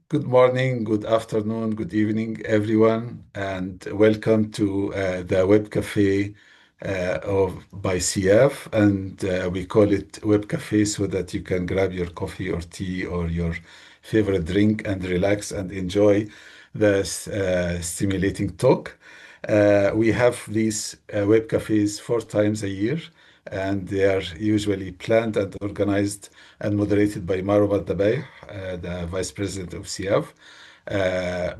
Good morning, good afternoon, good evening, everyone, and welcome to the Web Cafe of by CF. And we call it Web Cafe so that you can grab your coffee or tea or your favorite drink and relax and enjoy the stimulating talk. We have these web cafes 4 times a year, and they are usually planned and organized and moderated by Marwa Dabay, the Vice President of CF.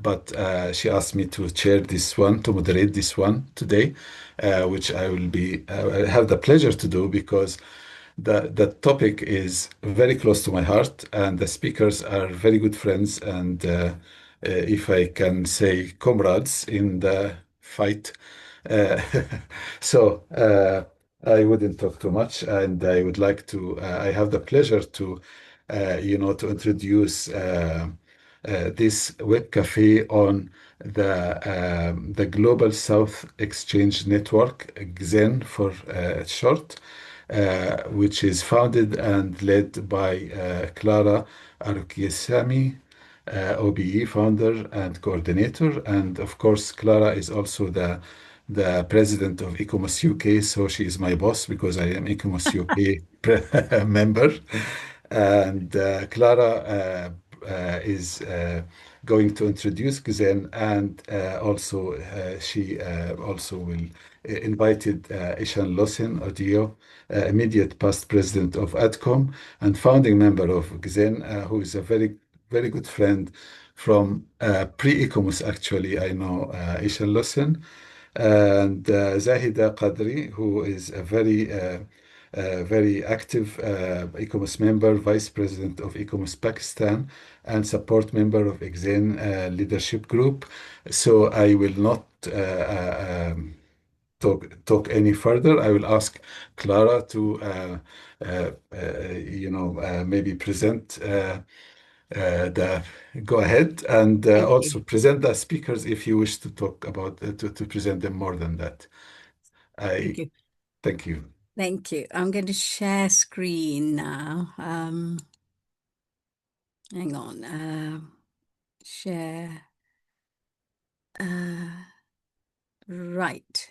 But she asked me to chair this one, to moderate this one today, which I have the pleasure to do because the topic is very close to my heart, and the speakers are very good friends and if I can say comrades in the fight. Uh, so I wouldn't talk too much, and I would like to. I have the pleasure to introduce this web cafe on the Global South Exchange Network, GSEN for short, which is founded and led by Clara Arukesami, OBE founder and coordinator. And of course, Clara is also the president of ICOMOS UK. So she is my boss because I am ICOMOS UK member. And Clara is going to introduce Gzen, and also she also will invited Ishan Losin Odio, immediate past president of ADCOM and founding member of Gzen, who is a very good friend from pre-ICOMOS. Actually, I know Ishan Losin, and Zahida Qadri, who is a very active ICOMOS member, vice president of ICOMOS Pakistan, and support member of Exen leadership group. So I will not talk any further. I will ask Clara to maybe present the go ahead, and Thank also you. present the speakers if you wish to talk about to present them more than that. Thank I you. thank you. Thank you. I'm going to share screen now. Hang on. Share. Uh, right.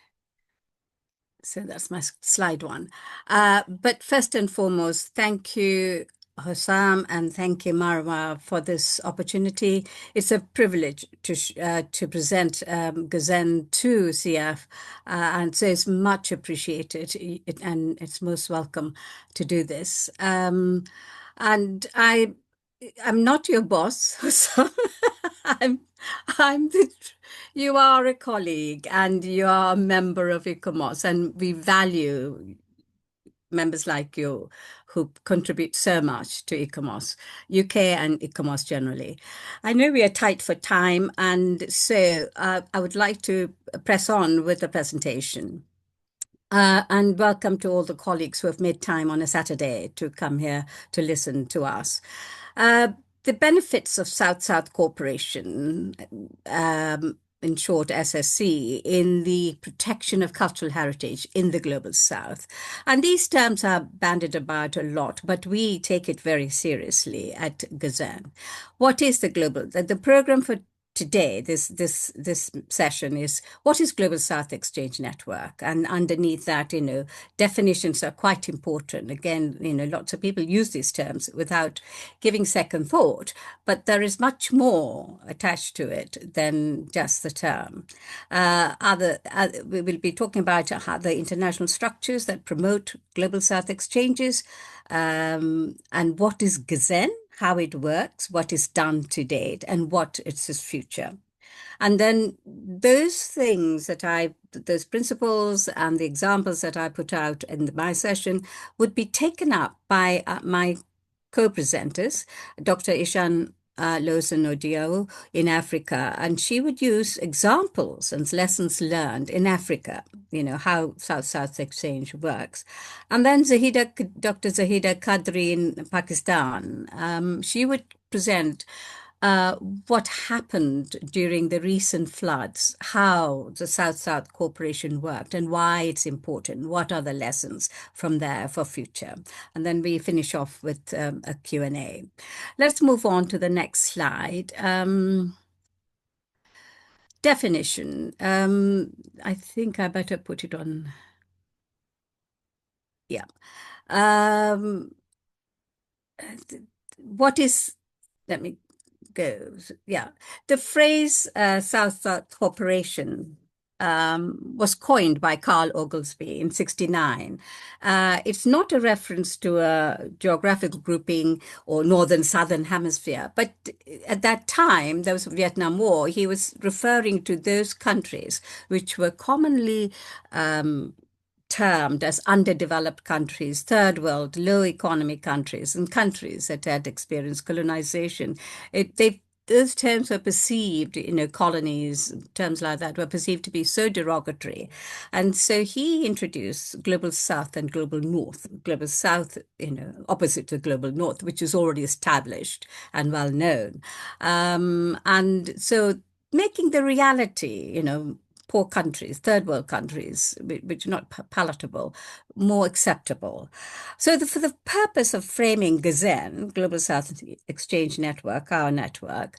So that's my slide one. But first and foremost, thank you, Hossam, and thank you, Marwa, for this opportunity. It's a privilege to present Gazen to CF, and so it's much appreciated, and it's most welcome to do this. And I'm not your boss, Hossam. I'm I'm the you are a colleague and you are a member of ICOMOS, and we value members like you who contribute so much to ICOMOS, UK and ICOMOS generally. I know we are tight for time, and so I would like to press on with the presentation. And welcome to all the colleagues who have made time on a Saturday to come here to listen to us. Uh, the benefits of South-South cooperation, in short SSC, in the protection of cultural heritage in the Global South. And these terms are bandied about a lot, but we take it very seriously at GSEN. What is the program for today, this session is what is Global South Exchange Network? And underneath that, definitions are quite important. Again, lots of people use these terms without giving second thought, but there is much more attached to it than just the term. We will be talking about the international structures that promote Global South exchanges, and what is GSEN, how it works, what is done to date, and what is its future. And then those principles and the examples that I put out in my session would be taken up by my co-presenters, Dr. Ishan Losen Odiao in Africa, and she would use examples and lessons learned in Africa, how South-South exchange works. And then Dr. Zahida Kadri in Pakistan, she would present uh, what happened during the recent floods, how the South-South cooperation worked, and why it's important. What are the lessons from there for future? And then we finish off with a Q&A. Let's move on to the next slide. Definition. I think I better put it on. Yeah. Um, what is, let me go. Yeah. The phrase South-South cooperation was coined by Carl Oglesby in 1969. It's not a reference to a geographical grouping or northern-southern hemisphere, but at that time, there was Vietnam War, he was referring to those countries which were commonly termed as underdeveloped countries, third world, low economy countries, and countries that had experienced colonization. Those terms were perceived, colonies, terms like that were perceived to be so derogatory. And so he introduced global south and global north. Global south, opposite to global north, which is already established and well known. And so making the reality, poor countries, third world countries, which are not palatable, more acceptable. So for the purpose of framing GSEN, Global South Exchange Network, our network,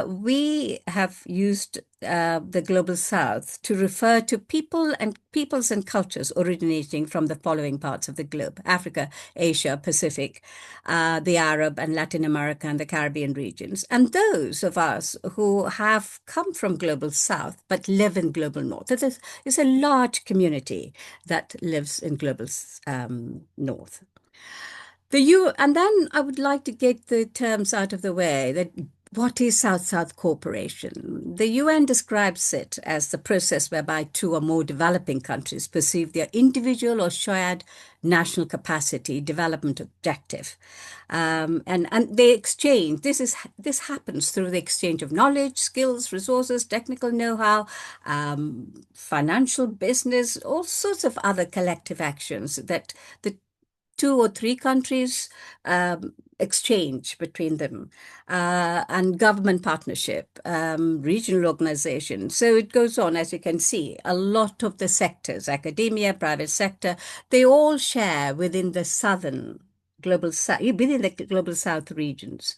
we have used the Global South to refer to peoples and cultures originating from the following parts of the globe: Africa, Asia, Pacific, the Arab and Latin America and the Caribbean regions. And those of us who have come from Global South but live in Global North. There's a large community that lives in Global North. And then I would like to get the terms out of the way. That what is South-South cooperation? The UN describes it as the process whereby two or more developing countries perceive their individual or shared national capacity development objective, and they exchange. This happens through the exchange of knowledge, skills, resources, technical know-how, financial, business, all sorts of other collective actions that the two or three countries exchange between them, and government partnership, regional organization. So it goes on, as you can see, a lot of the sectors, academia, private sector, they all share within the within the global south regions,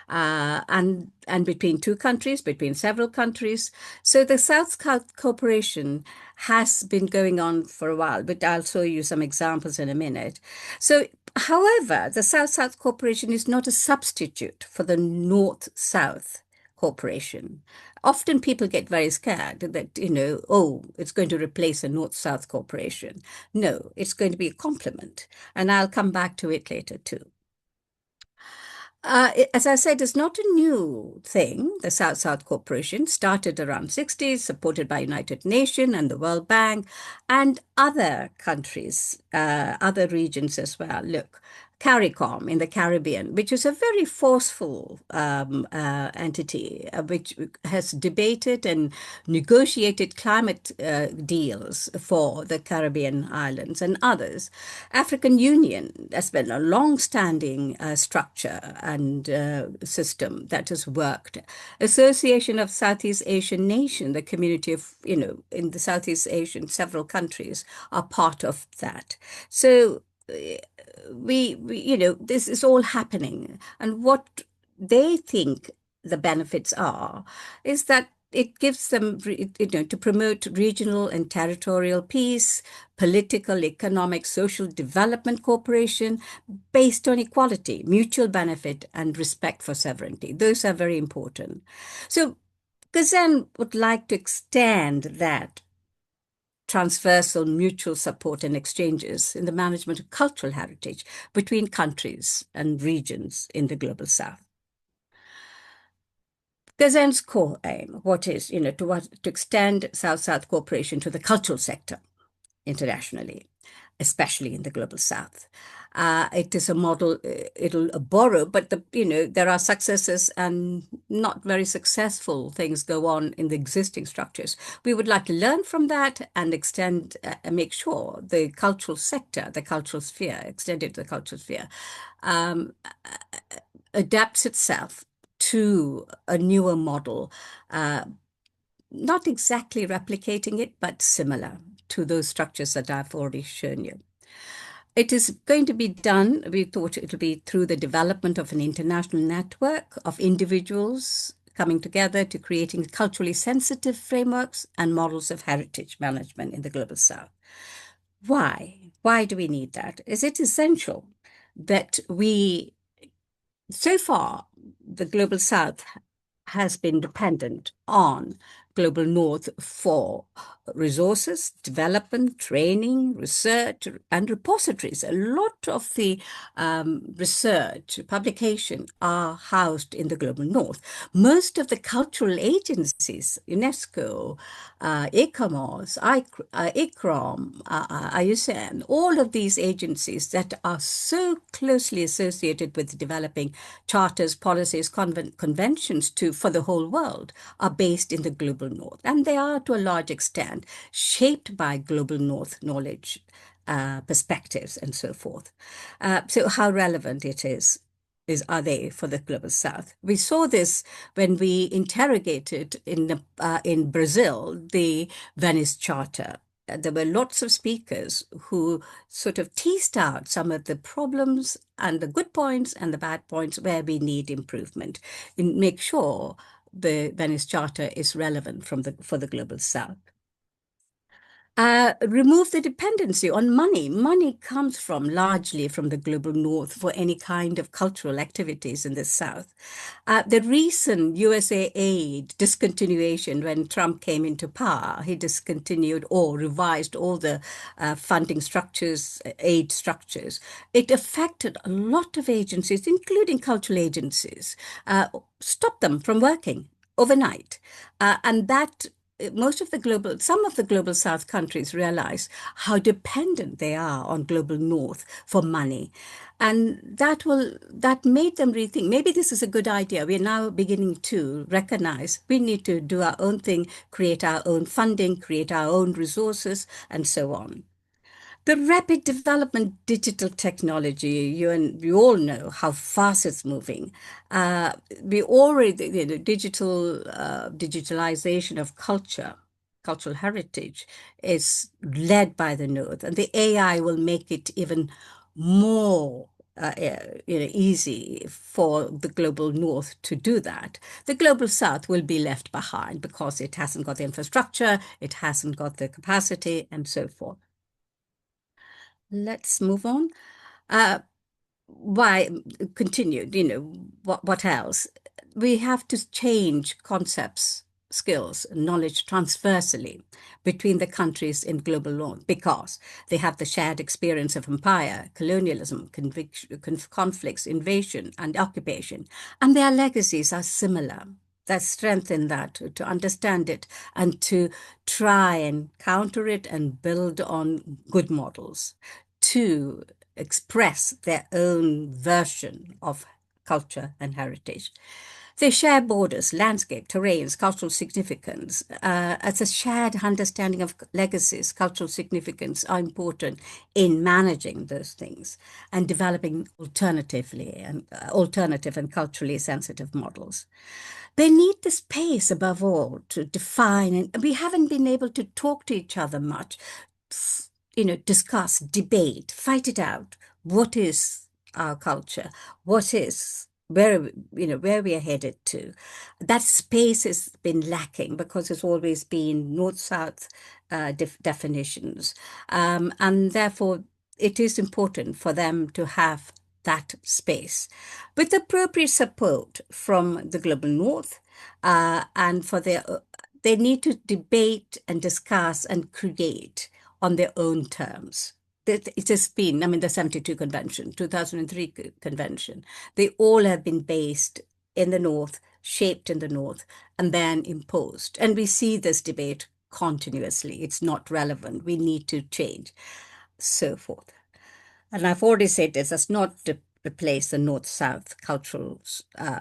and between two countries, between several countries. So the South-South cooperation has been going on for a while, but I'll show you some examples in a minute. So, however, the South-South cooperation is not a substitute for the North-South cooperation. Often people get very scared that, oh, it's going to replace a North-South cooperation. No, it's going to be a complement. And I'll come back to it later too. As I said, it's not a new thing. The South-South Cooperation started around 60s, supported by United Nations and the World Bank and other countries, other regions as well. Look, CARICOM in the Caribbean, which is a very forceful entity, which has debated and negotiated climate deals for the Caribbean islands and others. African Union has been a long-standing structure and system that has worked. Association of Southeast Asian Nations, the community of, in the Southeast Asian, several countries are part of that. So this is all happening. And what they think the benefits are is that it gives them, to promote regional and territorial peace, political, economic, social development cooperation based on equality, mutual benefit, and respect for sovereignty. Those are very important. So GSEN would like to extend that transversal mutual support and exchanges in the management of cultural heritage between countries and regions in the Global South. GSEN's core aim, what is, to extend South-South cooperation to the cultural sector internationally, especially in the Global South. It is a model, it'll borrow, but there are successes and not very successful things go on in the existing structures. We would like to learn from that and extend, make sure the cultural sector, the cultural sphere, extended to the cultural sphere, adapts itself to a newer model, not exactly replicating it, but similar to those structures that I've already shown you. It is going to be done, we thought it will be through the development of an international network of individuals coming together to creating culturally sensitive frameworks and models of heritage management in the Global South. Why? Why do we need that? Is it essential that so far, the Global South has been dependent on Global North for resources, development, training, research, and repositories. A lot of the research, publication are housed in the Global North. Most of the cultural agencies, UNESCO, ICOMOS, ICROM, ICN, all of these agencies that are so closely associated with developing charters, policies, conventions for the whole world are based in the Global North. And they are, to a large extent, shaped by Global North knowledge, perspectives, and so forth. So how relevant it are they for the Global South? We saw this when we interrogated in Brazil the Venice Charter. There were lots of speakers who sort of teased out some of the problems and the good points and the bad points where we need improvement and make sure the Venice Charter is relevant for the Global South. Remove the dependency on money. Money comes largely from the Global North for any kind of cultural activities in the South. The recent USA aid discontinuation, when Trump came into power, he discontinued or revised all the funding structures, aid structures. It affected a lot of agencies, including cultural agencies, stopped them from working overnight. And that some of the Global South countries realize how dependent they are on Global North for money. And that made them rethink, maybe this is a good idea. We're now beginning to recognize we need to do our own thing, create our own funding, create our own resources, and so on. The rapid development digital technology, you all know how fast it's moving. We already, digitalization of cultural heritage is led by the North, and the AI will make it even more easy for the Global North to do that. The Global South will be left behind because it hasn't got the infrastructure, it hasn't got the capacity, and so forth. Let's move on. Why continue? What else? We have to change concepts, skills, knowledge transversally between the countries in Global North because they have the shared experience of empire, colonialism, conflicts, invasion, and occupation, and their legacies are similar. There's strength in that to understand it and to try and counter it and build on good models to express their own version of culture and heritage. They share borders, landscape, terrains, cultural significance. As a shared understanding of legacies, cultural significance are important in managing those things and developing alternative and culturally sensitive models. They need the space above all to define, and we haven't been able to talk to each other much, discuss, debate, fight it out. What is our culture? Where we are headed to? That space has been lacking because it's always been north-south definitions. And therefore, it is important for them to have that space with appropriate support from the Global North and they need to debate and discuss and create on their own terms. It has been, the 72 Convention, 2003 Convention, they all have been based in the North, shaped in the North, and then imposed. And we see this debate continuously. It's not relevant. We need to change, so forth. And I've already said this, that's not to replace the North-South cultural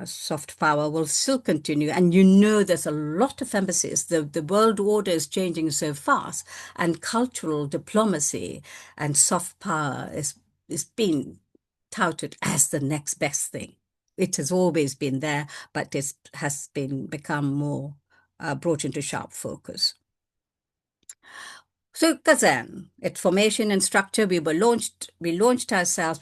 soft power will still continue. And there's a lot of emphasis. The world order is changing so fast, and cultural diplomacy and soft power is being touted as the next best thing. it has always been there, but it has become more brought into sharp focus. So GSEN, its formation and structure, we launched ourselves.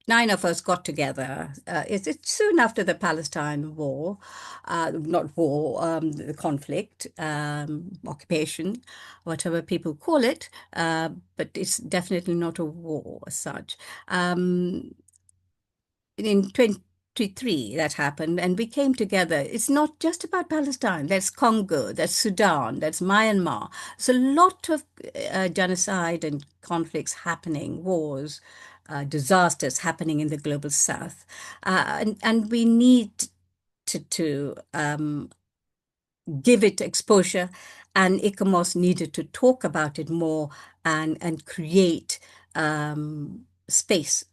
9 of us got together. It's soon after the Palestine war, not war, the conflict, occupation, whatever people call it, but it's definitely not a war as such. In 23 that happened, and we came together. It's not just about Palestine. There's Congo, there's Sudan, there's Myanmar. There's a lot of genocide and conflicts happening, wars, disasters happening in the global south. And we need to give it exposure, and ICOMOS needed to talk about it more and create space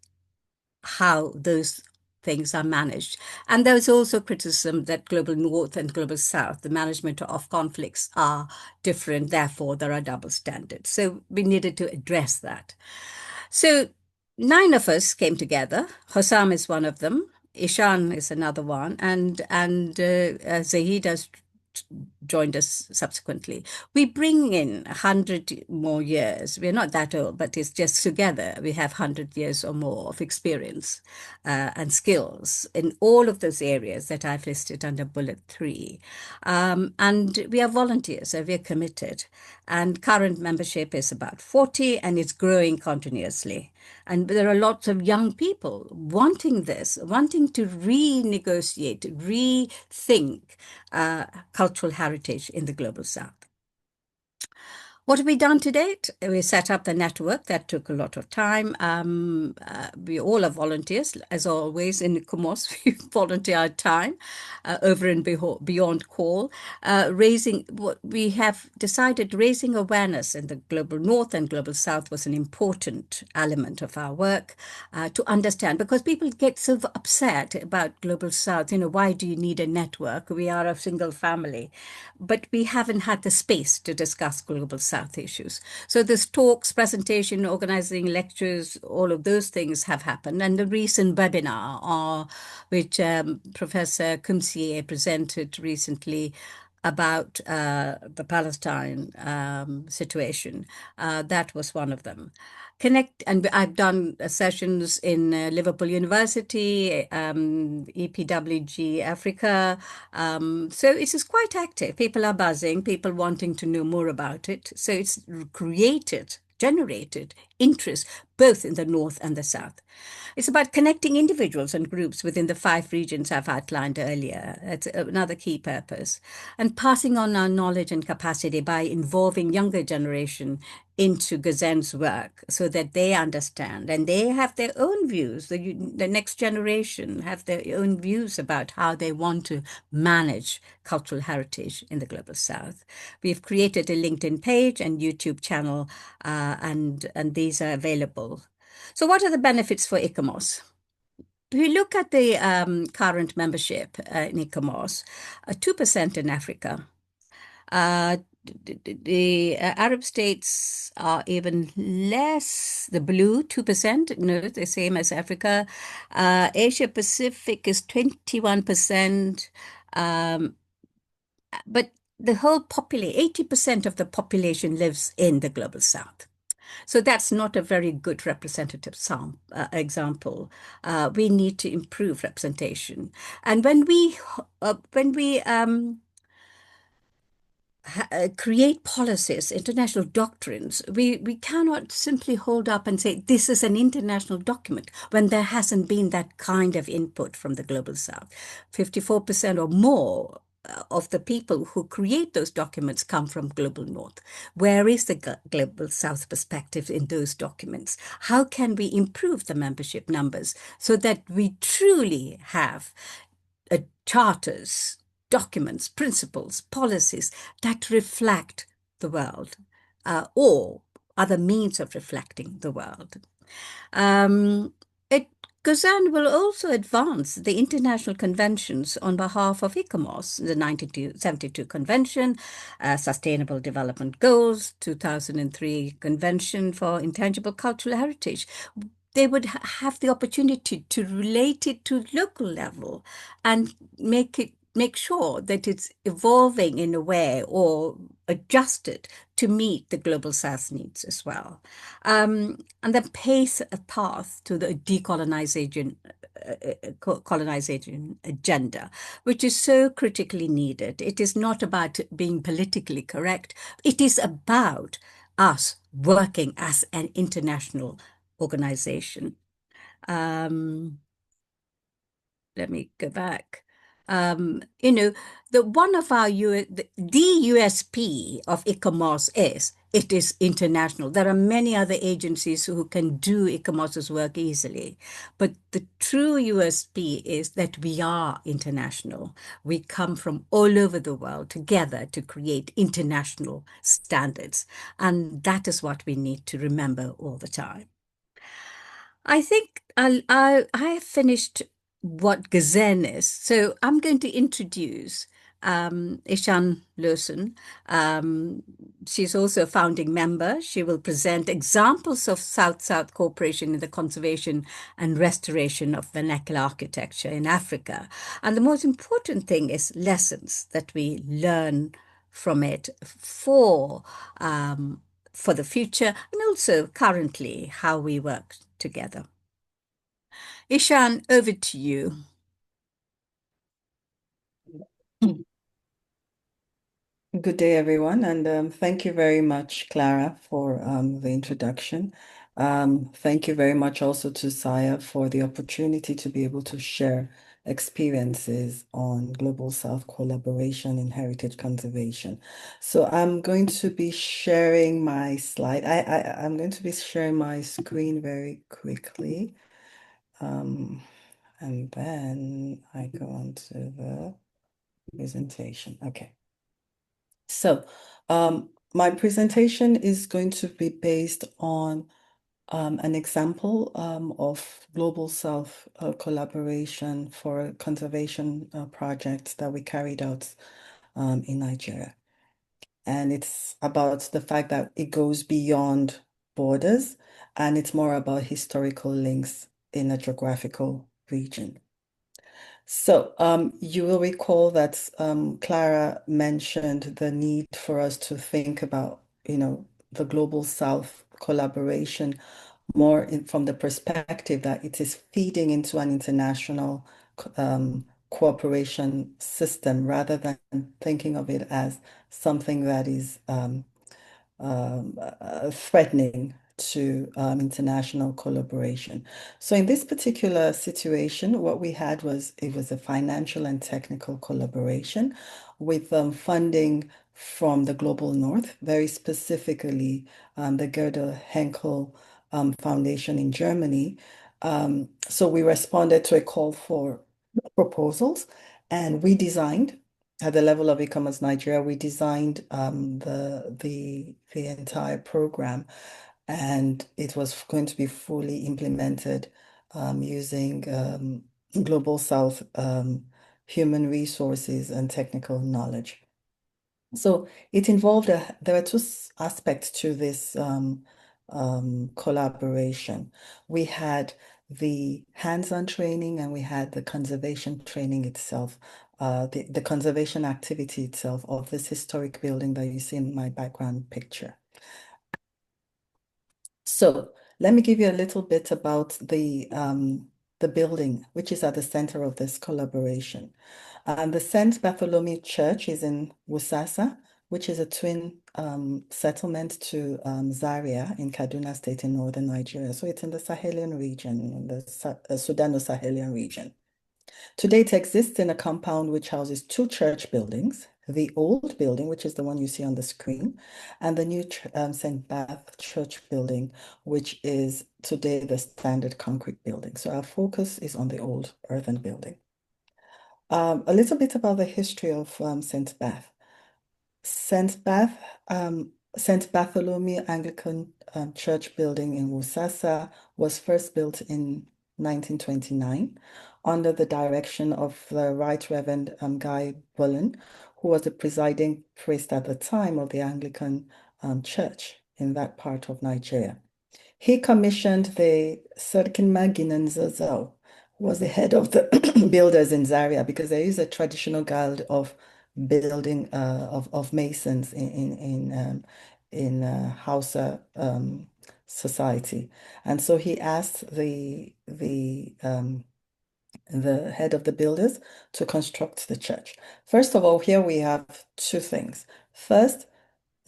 how those things are managed. And there's also criticism that global north and global south, the management of conflicts are different, therefore there are double standards. So we needed to address that. So 9 of us came together. Hossam is one of them. Ishan is another one, and Zahid has joined us subsequently. We bring in 100 more years. We're not that old, but it's just together we have 100 years or more of experience and skills in all of those areas that I've listed under bullet 3. And we are volunteers, so we're committed. And current membership is about 40, and it's growing continuously. And there are lots of young people wanting this, wanting to renegotiate, rethink cultural heritage in the global south. What have we done to date? We set up the network. That took a lot of time. We all are volunteers, as always in ICOMOS. We volunteer our time over and beyond call. We have decided raising awareness in the global north and global south was an important element of our work to understand, because people get so upset about global south. Why do you need a network? We are a single family. But we haven't had the space to discuss global south issues. So this talks, presentation, organizing lectures, all of those things have happened. And the recent webinar, which Professor Kumsier presented recently about the Palestine situation, that was one of them. And I've done sessions in Liverpool University, EPWG Africa. So it is quite active. People are buzzing, people wanting to know more about it. So it's generated interest both in the north and the south. It's about connecting individuals and groups within the 5 regions I've outlined earlier. That's another key purpose. And passing on our knowledge and capacity by involving younger generation into GSEN's work so that they understand and they have their own views. The next generation have their own views about how they want to manage cultural heritage in the global south. We've created a LinkedIn page and YouTube channel, and these are available. So what are the benefits for ICOMOS? If we look at the current membership in ICOMOS, 2% in Africa. The Arab states are even less, the blue, 2%, the same as Africa. Asia Pacific is 21%. But the whole population, 80% of the population lives in the global south. So that's not a very good representative example. We need to improve representation. And when we create policies, international doctrines, we cannot simply hold up and say, this is an international document when there hasn't been that kind of input from the global south. 54% or more of the people who create those documents come from global north. Where is the global south perspective in those documents? How can we improve the membership numbers so that we truly have charters, documents, principles, policies that reflect the world, or other means of reflecting the world? GSEN will also advance the international conventions on behalf of ICOMOS, the 1972 Convention, Sustainable Development Goals, 2003 Convention for Intangible Cultural Heritage. they would have the opportunity to relate it to local level and make sure that it's evolving in a way or adjusted to meet the global South needs as well. And then pace a path to the colonization agenda, which is so critically needed. It is not about being politically correct. It is about us working as an international organization. Um, Let me go back. You know, one of our the USP of ICOMOS is it is international. There are many other agencies who can do ICOMOS's work easily, but the true USP is that we are international. We come from all over the world together to create international standards, and that is what we need to remember all the time. I think I have finished what GSEN is. So I'm going to introduce Ishan Lawson. She's also a founding member. She will present examples of South-South cooperation in the conservation and restoration of vernacular architecture in Africa. And the most important thing is lessons that we learn from it for the future and also currently how we work together. Ishan, over to you. Good day, everyone, and thank you very much, Clara, for the introduction. Thank you very much also to Saya for the opportunity to be able to share experiences on Global South collaboration in heritage conservation. So I'm going to be sharing my slide. I'm going to be sharing my screen very quickly. And then I go on to the presentation. Okay. So my presentation is going to be based on an example of Global South collaboration for a conservation project that we carried out in Nigeria. And it's about the fact that it goes beyond borders and it's more about historical links in a geographical region. So you will recall that Clara mentioned the need for us to think about, the Global South collaboration more from the perspective that it is feeding into an international cooperation system rather than thinking of it as something that is threatening to international collaboration. So in this particular situation, what we had was it was a financial and technical collaboration with funding from the Global North, very specifically the Gerda Henkel Foundation in Germany. So we responded to a call for proposals and we designed at the level of ICOMOS Nigeria, we designed the entire program, and it was going to be fully implemented using Global South human resources and technical knowledge. So it involved there are two aspects to this collaboration. We had the hands-on training and we had the conservation training itself, the conservation activity itself of this historic building that you see in my background picture. So let me give you a little bit about the building, which is at the center of this collaboration. The St. Bartholomew Church is in Wusasa, which is a twin settlement to Zaria in Kaduna State in northern Nigeria. So it's in the Sahelian region, in the Sudano-Sahelian region. Today it exists in a compound which houses two church buildings, the old building, which is the one you see on the screen, and the new St. Bath Church building, which is today the standard concrete building. So our focus is on the old earthen building. A little bit about the history of St. Bath. St. Bartholomew Anglican Church building in Wusasa was first built in 1929 under the direction of the Right Reverend Guy Bullen, who was the presiding priest at the time of the Anglican Church in that part of Nigeria. He commissioned the Sirkin Maginan Zazao, who was the head of the builders in Zaria, because there is a traditional guild of building of masons in Hausa society, and so he asked the head of the builders to construct the church. First of all, here we have two things. First,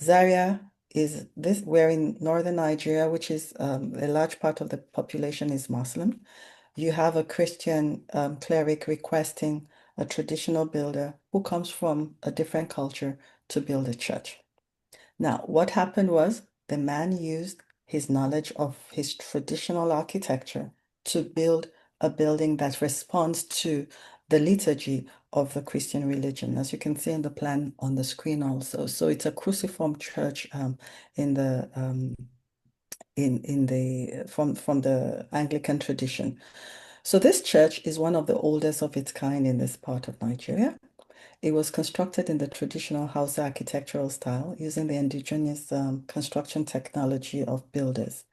Zaria is this, we're in northern Nigeria, which is a large part of the population is Muslim. You have a Christian cleric requesting a traditional builder who comes from a different culture to build a church. Now, what happened was the man used his knowledge of his traditional architecture to build a building that responds to the liturgy of the Christian religion, as you can see in the plan on the screen also. So it's a cruciform church in the from the Anglican tradition. So this church is one of the oldest of its kind in this part of Nigeria. It was constructed in the traditional house architectural style using the indigenous construction technology of builders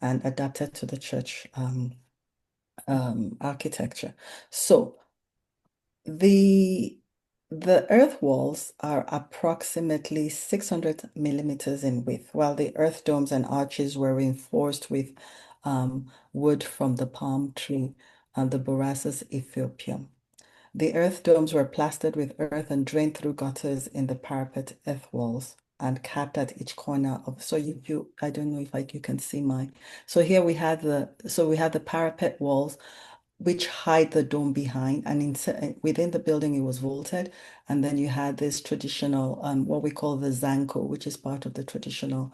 and adapted to the church architecture. So the earth walls are approximately 600 millimeters in width, while the earth domes and arches were reinforced with wood from the palm tree and the Borassus ethiopium. The earth domes were plastered with earth and drained through gutters in the parapet earth walls and capped at each corner of. So you I don't know if you can see my. So here we had the parapet walls which hide the dome behind, and within the building it was vaulted, and then you had this traditional what we call the zanko, which is part of the traditional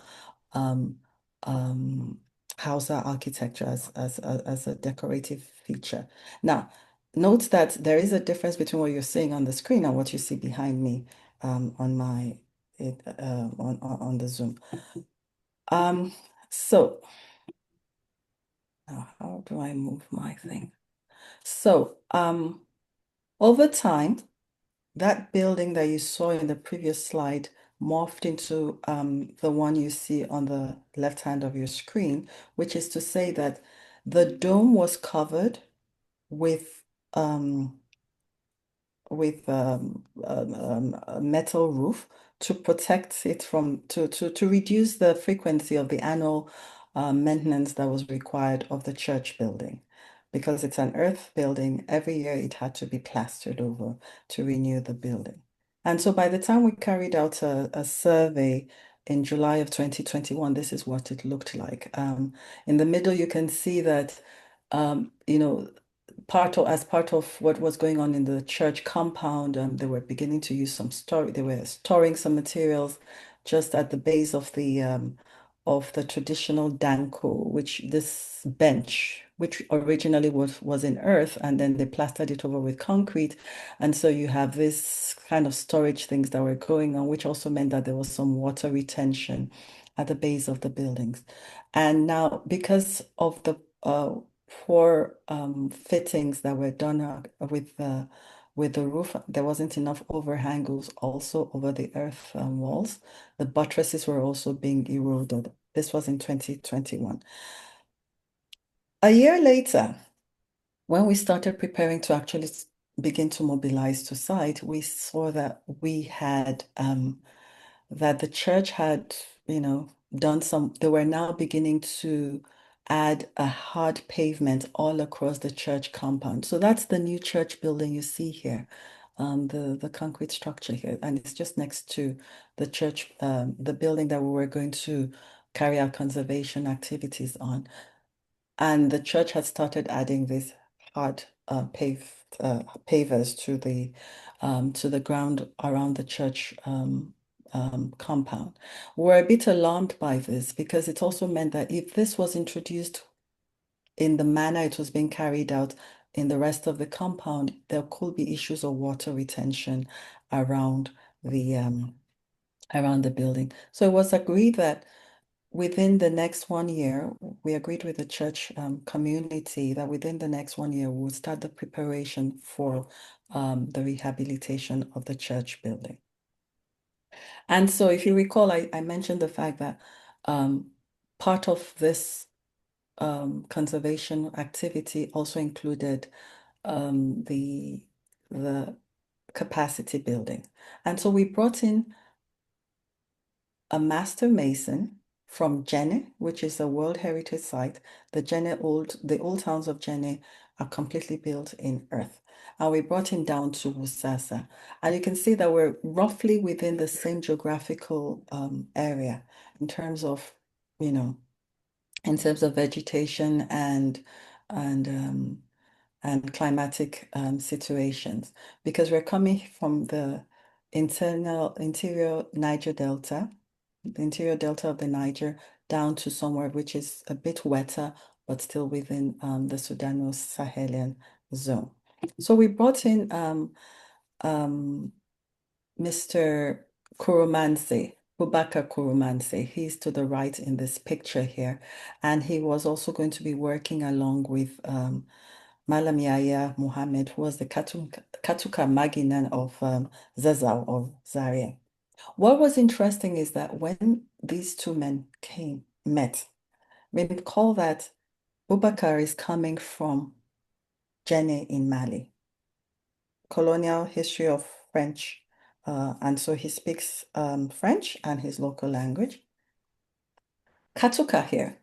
um, um, Hausa architecture as a decorative feature. Now, note that there is a difference between what you're seeing on the screen and what you see behind me on on the Zoom. So now how do I move my thing? So over time, that building that you saw in the previous slide morphed into the one you see on the left hand of your screen, which is to say that the dome was covered with um, a metal roof to protect it from to reduce the frequency of the annual maintenance that was required of the church building. Because it's an earth building, every year it had to be plastered over to renew the building. And so by the time we carried out a survey in July of 2021, this is what it looked like. In the middle, you can see that, you know, as part of what was going on in the church compound, they were beginning to use they were storing some materials just at the base of the traditional danko, which this bench, which originally was in earth, and then they plastered it over with concrete. And so you have this kind of storage things that were going on, which also meant that there was some water retention at the base of the buildings. And now, because of the poor fittings that were done with the roof, there wasn't enough overhangers also over the earth walls. The buttresses were also being eroded. This was in 2021. A year later, when we started preparing to actually begin to mobilize to site, we saw that that the church had, done they were now beginning to add a hard pavement all across the church compound. So that's the new church building you see here, the concrete structure here, and it's just next to the church, the building that we were going to carry out conservation activities on. And the church had started adding these hard pavers to the ground around the church compound. We're a bit alarmed by this because it also meant that if this was introduced in the manner it was being carried out in the rest of the compound, there could be issues of water retention around the building. So it was agreed that within the next 1 year, we agreed with the church community that within the next 1 year, we'll start the preparation for the rehabilitation of the church building. And so if you recall, I mentioned the fact that part of this conservation activity also included the capacity building. And so we brought in a master mason from Jenne, which is a World Heritage Site. The old towns of Jenne are completely built in earth. And we brought him down to Wusasa. And you can see that we're roughly within the same geographical area in terms of, in terms of vegetation and climatic situations, because we're coming from the interior Niger Delta, the interior delta of the Niger, down to somewhere which is a bit wetter, but still within the Sudano-Sahelian zone. So we brought in Mr. Kurumanse, Boubacar Kurumanse. He's to the right in this picture here. And he was also going to be working along with Malam Yahya Muhammad, who was the Katuka Maginan of Zazau or Zaria. What was interesting is that when these two men met, recall that Boubacar is coming from Jenne in Mali, colonial history of French, and so he speaks French and his local language. Katuka here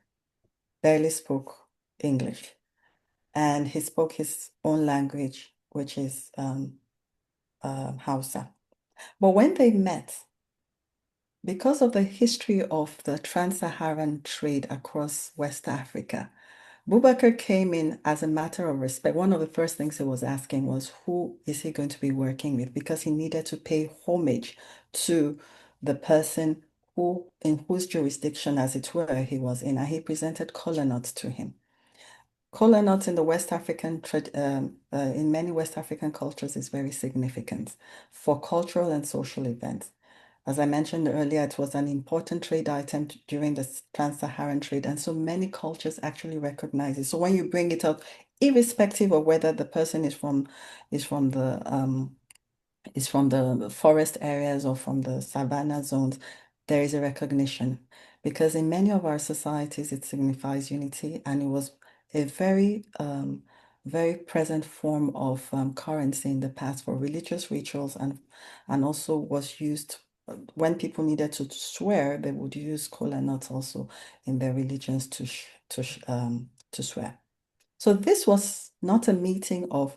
barely spoke English, and he spoke his own language, which is Hausa. But when they met, because of the history of the trans-Saharan trade across West Africa, Boubacar came in as a matter of respect. One of the first things he was asking was, who is he going to be working with? Because he needed to pay homage to the person in whose jurisdiction, as it were, he was in. And he presented kola nuts to him. Kola nuts in the West African in many West African cultures is very significant for cultural and social events. As I mentioned earlier, it was an important trade item during the trans-Saharan trade, and so many cultures actually recognize it. So when you bring it up, irrespective of whether the person is from the forest areas or from the savanna zones, there is a recognition, because in many of our societies it signifies unity, and it was a very very present form of currency in the past for religious rituals, and also was used when people needed to swear. They would use kola nuts also in their religions to swear. So this was not a meeting of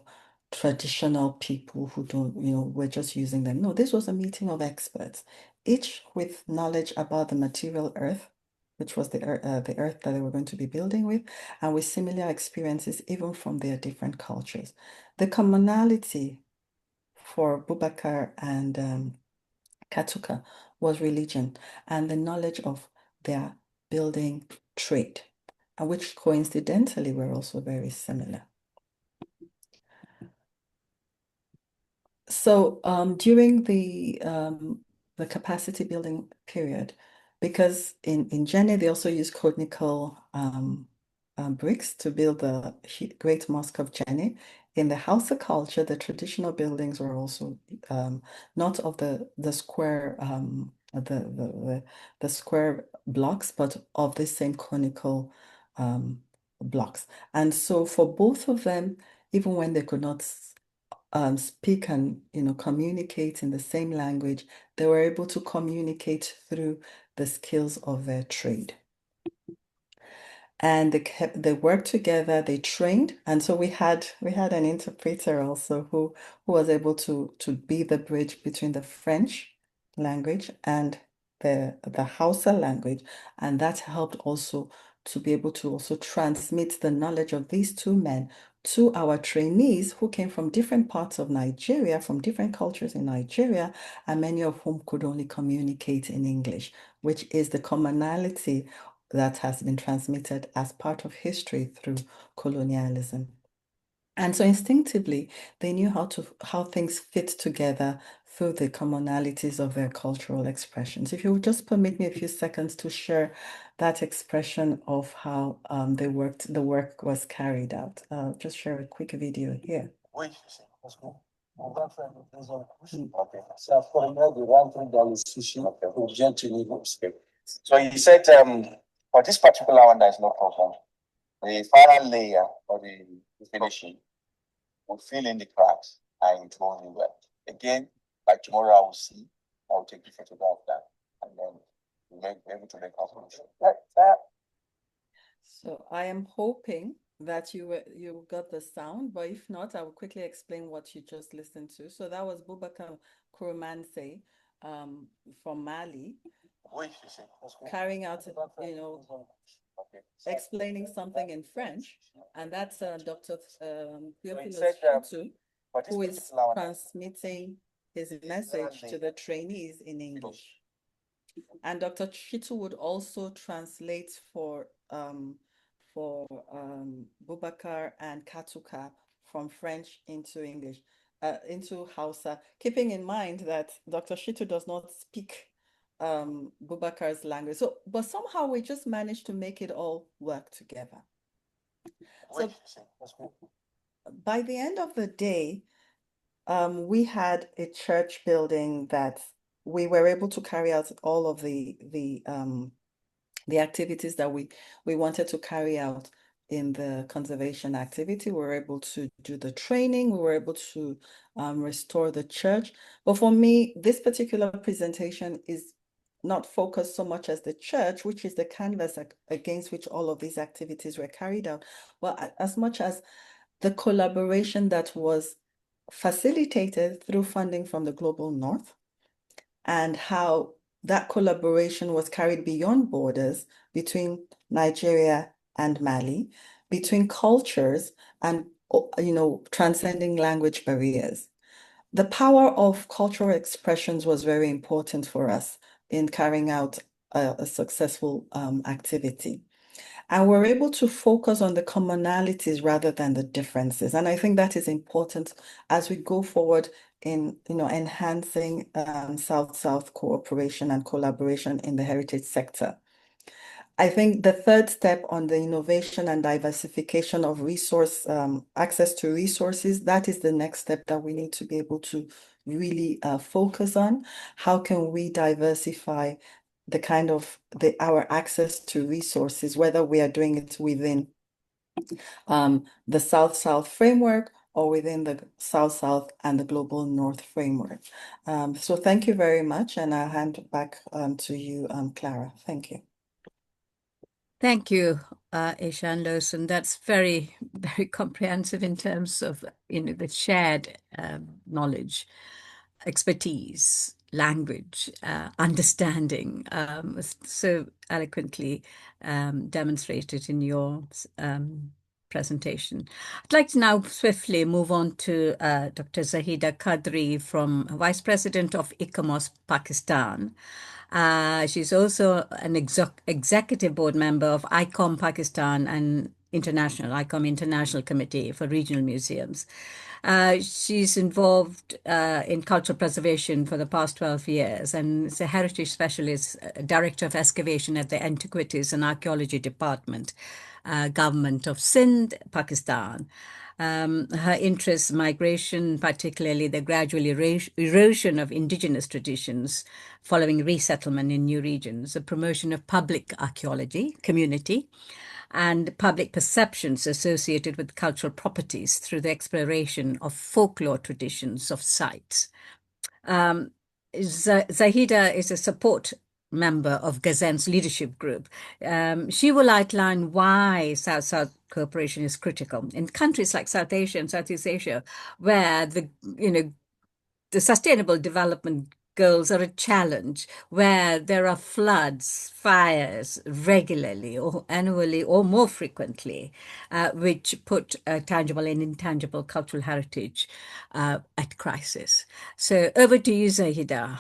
traditional people who don't, we're just using them. No, this was a meeting of experts, each with knowledge about the material earth, which was the earth that they were going to be building with, and with similar experiences even from their different cultures. The commonality for Boubacar and Katuka was religion and the knowledge of their building trade, and which coincidentally were also very similar. So during the capacity building period, because in Jenne they also use conical bricks to build the Great Mosque of Jenne. In the Hausa culture, the traditional buildings were also not of the square the square blocks, but of the same conical blocks. And so for both of them, even when they could not speak and communicate in the same language, they were able to communicate through the skills of their trade. And they worked together, they trained, and so we had an interpreter also who was able to be the bridge between the French language and the Hausa language, and that helped also to be able to also transmit the knowledge of these two men to our trainees who came from different parts of Nigeria, from different cultures in Nigeria, and many of whom could only communicate in English, which is the commonality that has been transmitted as part of history through colonialism. And so instinctively, they knew how things fit together through the commonalities of their cultural expressions. If you would just permit me a few seconds to share that expression of how the work was carried out. I'll just share a quick video here. So he said, For this particular one, there's no problem. The final layer or the finishing will fill in the cracks and it won't be well. Again, by tomorrow, I will take the photograph of that and then we'll be able to make calculation. So I am hoping that you got the sound, but if not, I will quickly explain what you just listened to. So that was Boubacar Kouroumanse from Mali, carrying out, explaining something in French, and that's Dr. Theophilus Chitu, who is transmitting his message to the trainees in English. And Dr. Chitu would also translate for Boubacar and Katuka from French into English, into Hausa, keeping in mind that Dr. Chitu does not speak Boubacar's language. So, but somehow we just managed to make it all work together. So by the end of the day, we had a church building that we were able to carry out all of the activities that we wanted to carry out in the conservation activity. We were able to do the training, we were able to restore the church. But for me, this particular presentation is not focused so much as the church, which is the canvas against which all of these activities were carried out, but as much as the collaboration that was facilitated through funding from the Global North, and how that collaboration was carried beyond borders between Nigeria and Mali, between cultures, and transcending language barriers. The power of cultural expressions was very important for us in carrying out a successful activity. And we're able to focus on the commonalities rather than the differences. And I think that is important as we go forward in enhancing South-South cooperation and collaboration in the heritage sector. I think the third step on the innovation and diversification of resource access to resources, that is the next step that we need to be able to really focus on. How can we diversify the kind of our access to resources, whether we are doing it within the South-South framework or within the South-South and the Global North framework. So thank you very much, and I'll hand back to you, Clara. Thank you. Thank you, Ishan Lawson. That's very, very comprehensive in terms of the shared knowledge, expertise, language, understanding, so eloquently demonstrated in your presentation. I'd like to now swiftly move on to Dr. Zahida Qadri, from Vice President of ICOMOS Pakistan. She's also an executive board member of ICOM Pakistan and ICOM International Committee for Regional Museums. She's involved in cultural preservation for the past 12 years and is a heritage specialist, director of excavation at the Antiquities and Archaeology Department, Government of Sindh, Pakistan. Her interests, migration, particularly the gradual erosion of indigenous traditions following resettlement in new regions, the promotion of public archaeology, community, and public perceptions associated with cultural properties through the exploration of folklore traditions of sites. Zahida is a support member of GSEN's leadership group. She will outline why South-South cooperation is critical in countries like South Asia and Southeast Asia, where the sustainable development goals are a challenge, where there are floods, fires regularly or annually or more frequently, which put tangible and intangible cultural heritage at crisis. So over to you, Zahida.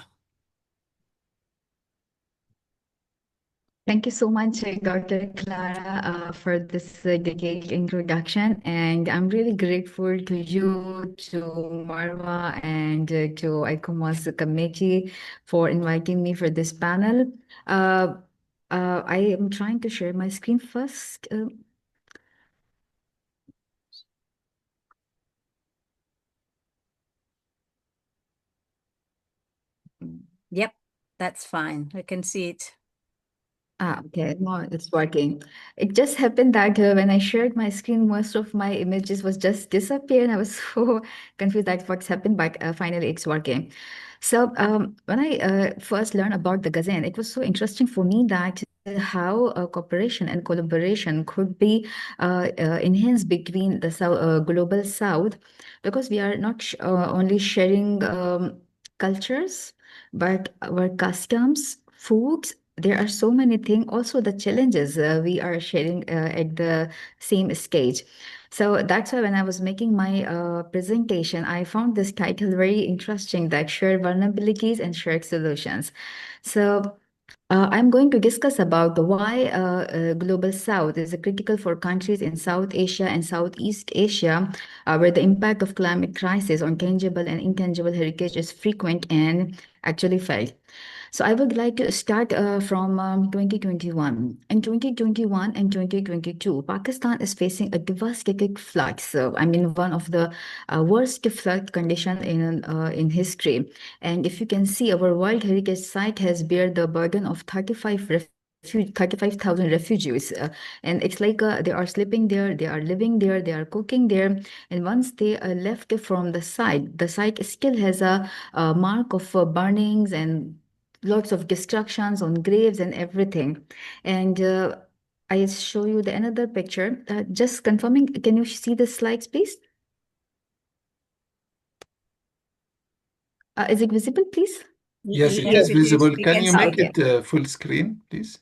Thank you so much, Dr. Clara, for this detailed introduction. And I'm really grateful to you, to Marwa, and to ICOMOS committee for inviting me for this panel. I am trying to share my screen first. Yep, that's fine. I can see it. Okay, no, it's working. It just happened that when I shared my screen, most of my images was just disappeared. I was so confused that what's happened, but finally it's working. So when I first learned about the GSEN, it was so interesting for me that how cooperation and collaboration could be enhanced between the global South, because we are not only sharing cultures, but our customs, foods. There are so many things. Also, the challenges we are sharing at the same stage. So that's why when I was making my presentation, I found this title very interesting, that shared vulnerabilities and shared solutions. So I'm going to discuss about the why Global South is critical for countries in South Asia and Southeast Asia, where the impact of climate crisis on tangible and intangible heritage is frequent and actually felt. So I would like to start from 2021. In 2021 and 2022, Pakistan is facing a devastating flood. So I mean, one of the worst flood condition in history. And if you can see, our World Heritage Site has bear the burden of 35,000 refugees. And it's like they are sleeping there, they are living there, they are cooking there. And once they left from the site still has a mark of burnings and lots of destructions on graves and everything. And I show you the another picture. Just confirming, can you see the slides, please? Is it visible, please? Yes, it Yes, is it is. visible. We Can can you see. make Okay. it full screen, please?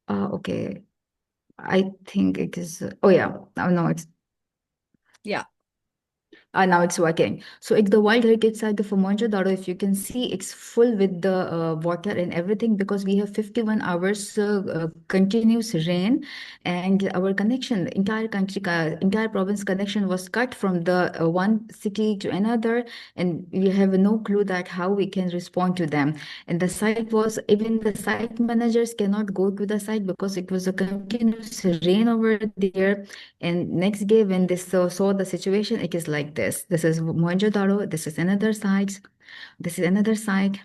Okay. I think it is. Oh yeah. Oh no, it's Yeah. now it's working. So it's the Wild Heritage Site of Mohenjo-daro. If you can see, it's full with the water and everything, because we have 51 hours continuous rain, and our connection, entire country, entire province connection was cut from the one city to another, and we have no clue that how we can respond to them. And the site was, even the site managers cannot go to the site because it was a continuous rain over there. And next day, when they saw the situation, it is like this. This is Mohenjo-daro. This is another site. This is another site.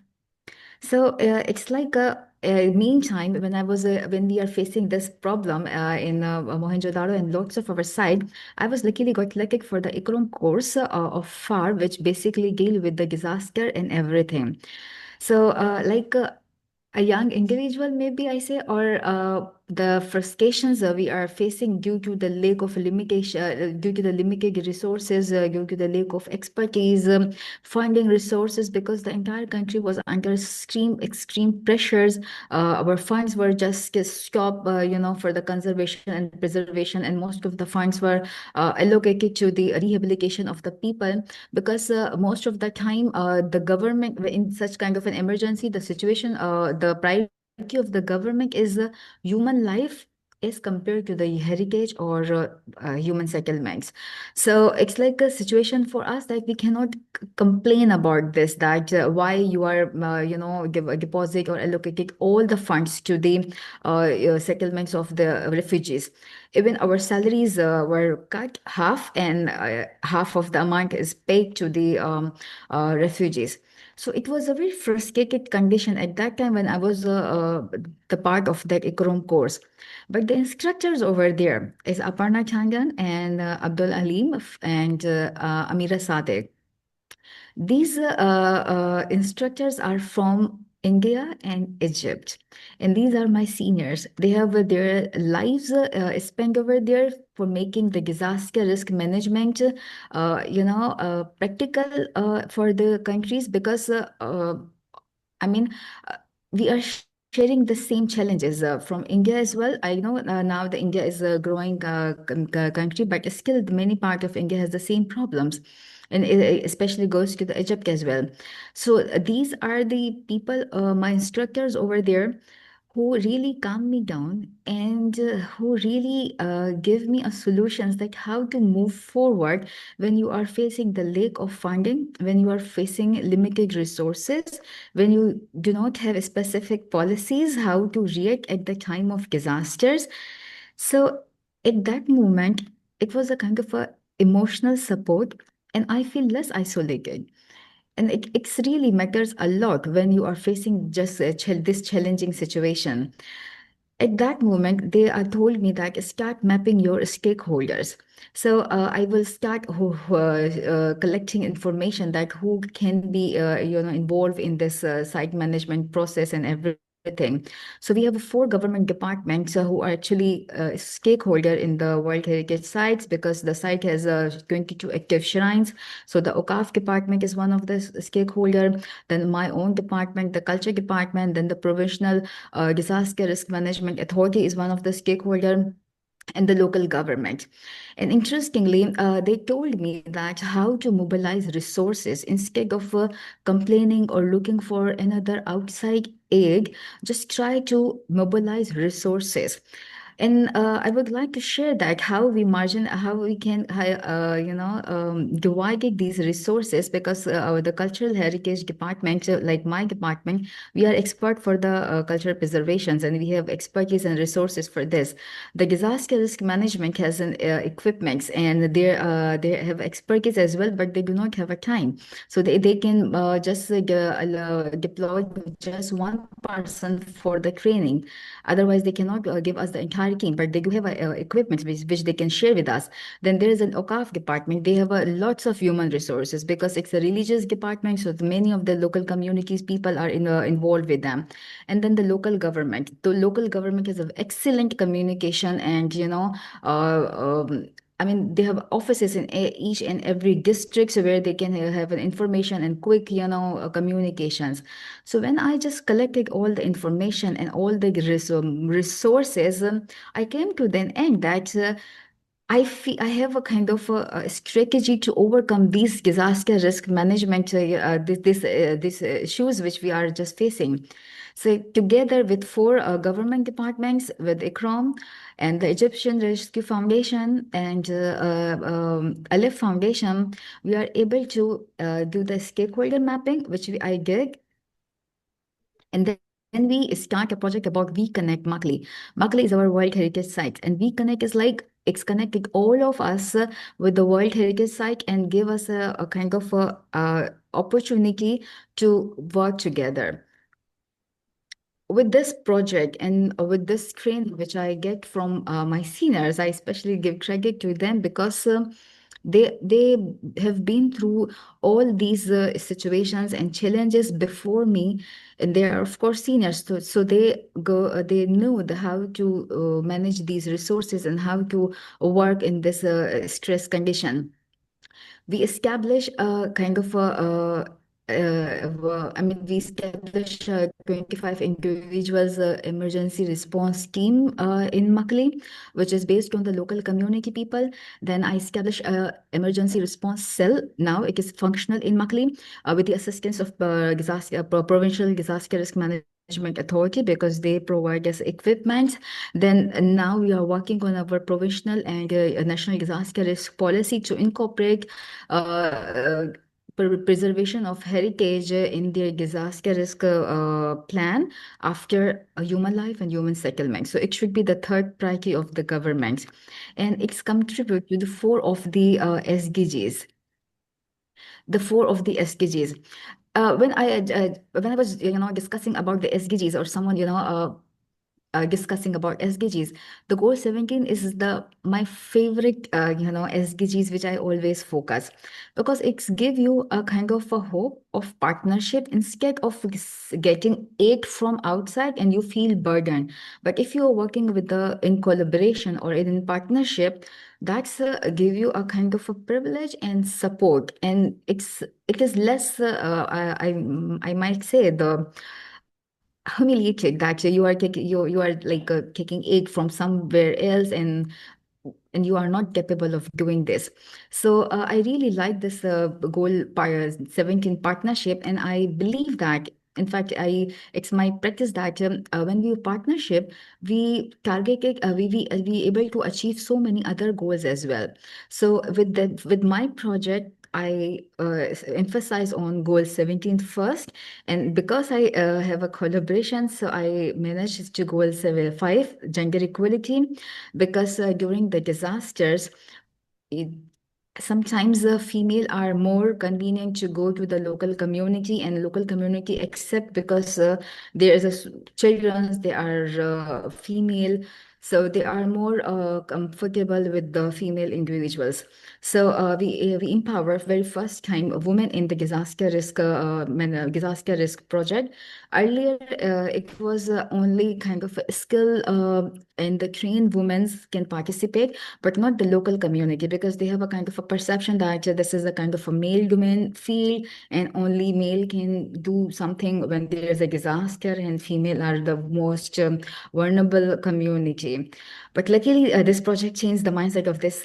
So it's like meantime, when when we are facing this problem in Mohenjo-daro and lots of our side, I was luckily got lucky for the ICOMOS course of FAR, which basically deal with the disaster and everything. So a young individual, maybe I say, or the frustrations we are facing due to the lack of limitation, due to the limited resources, due to the lack of expertise, funding resources, because the entire country was under extreme pressures. Our funds were just stopped, for the conservation and preservation, and most of the funds were allocated to the rehabilitation of the people, because most of the time the government, in such kind of an emergency, the situation, the priority of the government is human life as compared to the heritage or human settlements. So it's like a situation for us that we cannot complain about this, that why you are give a deposit or allocated all the funds to the settlements of the refugees. Even our salaries were cut half, and half of the amount is paid to the refugees. So it was a very frustrated condition at that time when I was the part of that ICROM course. But the instructors over there is Aparna Chandan and Abdul Alim and Amira Sadek. These instructors are from India and Egypt, and these are my seniors. They have their lives spent over there for making the disaster risk management, practical for the countries, because I mean, uh, we are sharing the same challenges from India as well. I know now the India is a growing country, but still many part of India has the same problems, and it especially goes to the Egypt as well. So these are the people, my instructors over there, who really calm me down, and who really give me a solutions that how to move forward when you are facing the lack of funding, when you are facing limited resources, when you do not have specific policies, how to react at the time of disasters. So at that moment, it was a kind of a emotional support, and I feel less isolated. And it really matters a lot when you are facing just this challenging situation. At that moment, they told me that start mapping your stakeholders. So I will start collecting information that who can be involved in this site management process and everything. So we have 4 government departments who are actually stakeholder in the World Heritage Sites, because the site has 22 active shrines. So the OCAF department is one of the stakeholder. Then my own department, the culture department, then the provincial disaster risk management authority is one of the stakeholder, and the local government. And interestingly, they told me that how to mobilize resources instead of complaining or looking for another outside aid, just try to mobilize resources. And I would like to share that how we can, divide these resources, because the cultural heritage department, like my department, we are expert for the cultural preservations, and we have expertise and resources for this. The disaster risk management has an equipments, and they have expertise as well, but they do not have a time. So they can just deploy just one person for the training. Otherwise, they cannot give us the entire team, but they do have equipment which they can share with us. Then there is an OCAF department. They have lots of human resources, because it's a religious department. So many of the local communities, people are involved with them. And then the local government. The local government has an excellent communication, and I mean, they have offices in each and every district, so where they can have an information and quick, communications. So when I just collected all the information and all the resources, I came to the end that I have a kind of a strategy to overcome these disaster risk management this issues which we are just facing. So together with 4 government departments, with ICROM and the Egyptian Rescue Foundation and Aleph Foundation, we are able to do the stakeholder mapping, which I did. And then we start a project about We Connect Makli. Makli is our World Heritage Site, and We Connect is like it's connecting all of us with the World Heritage Site and give us a kind of opportunity to work together. With this project and with this training which I get from my seniors, I especially give credit to them, because they have been through all these situations and challenges before me, and they are of course seniors, so they know how to manage these resources and how to work in this stress condition. We establish a kind of we established 25 individuals emergency response team in Makli, which is based on the local community people. Then I established a emergency response cell. Now it is functional in Makli with the assistance of provincial disaster risk management authority, because they provide us equipment. Then now we are working on our provincial and national disaster risk policy to incorporate preservation of heritage in their disaster risk plan after a human life and human settlement. So it should be the third priority of the government, and it's contribute to the 4 of the SDGs. The 4 of the SDGs. When I was discussing about the SDGs, or someone discussing about SDGs. The goal 17 is my favorite SDGs, which I always focus, because it's give you a kind of a hope of partnership instead of getting aid from outside and you feel burdened. But if you're working with in collaboration or in partnership, that's give you a kind of a privilege and support, and it is less I might say the humiliated that you are like taking aid from somewhere else, and you are not capable of doing this. So I really like this goal 17 partnership, and I believe that in fact it's my practice that when we partnership, we target it, we able to achieve so many other goals as well. So with my project, I emphasize on goal 17 first, and because I have a collaboration, so I managed to goal 5, gender equality, because during the disasters, it, sometimes the female are more convenient to go to the local community, and local community accept because there is children, they are female, so they are more comfortable with the female individuals. So we empower very first time a woman in the disaster risk project. Earlier, it was only kind of a skill, and the trained women can participate, but not the local community, because they have a kind of a perception that this is a kind of a male domain field and only male can do something when there is a disaster, and female are the most vulnerable community. But luckily, this project changed the mindset of this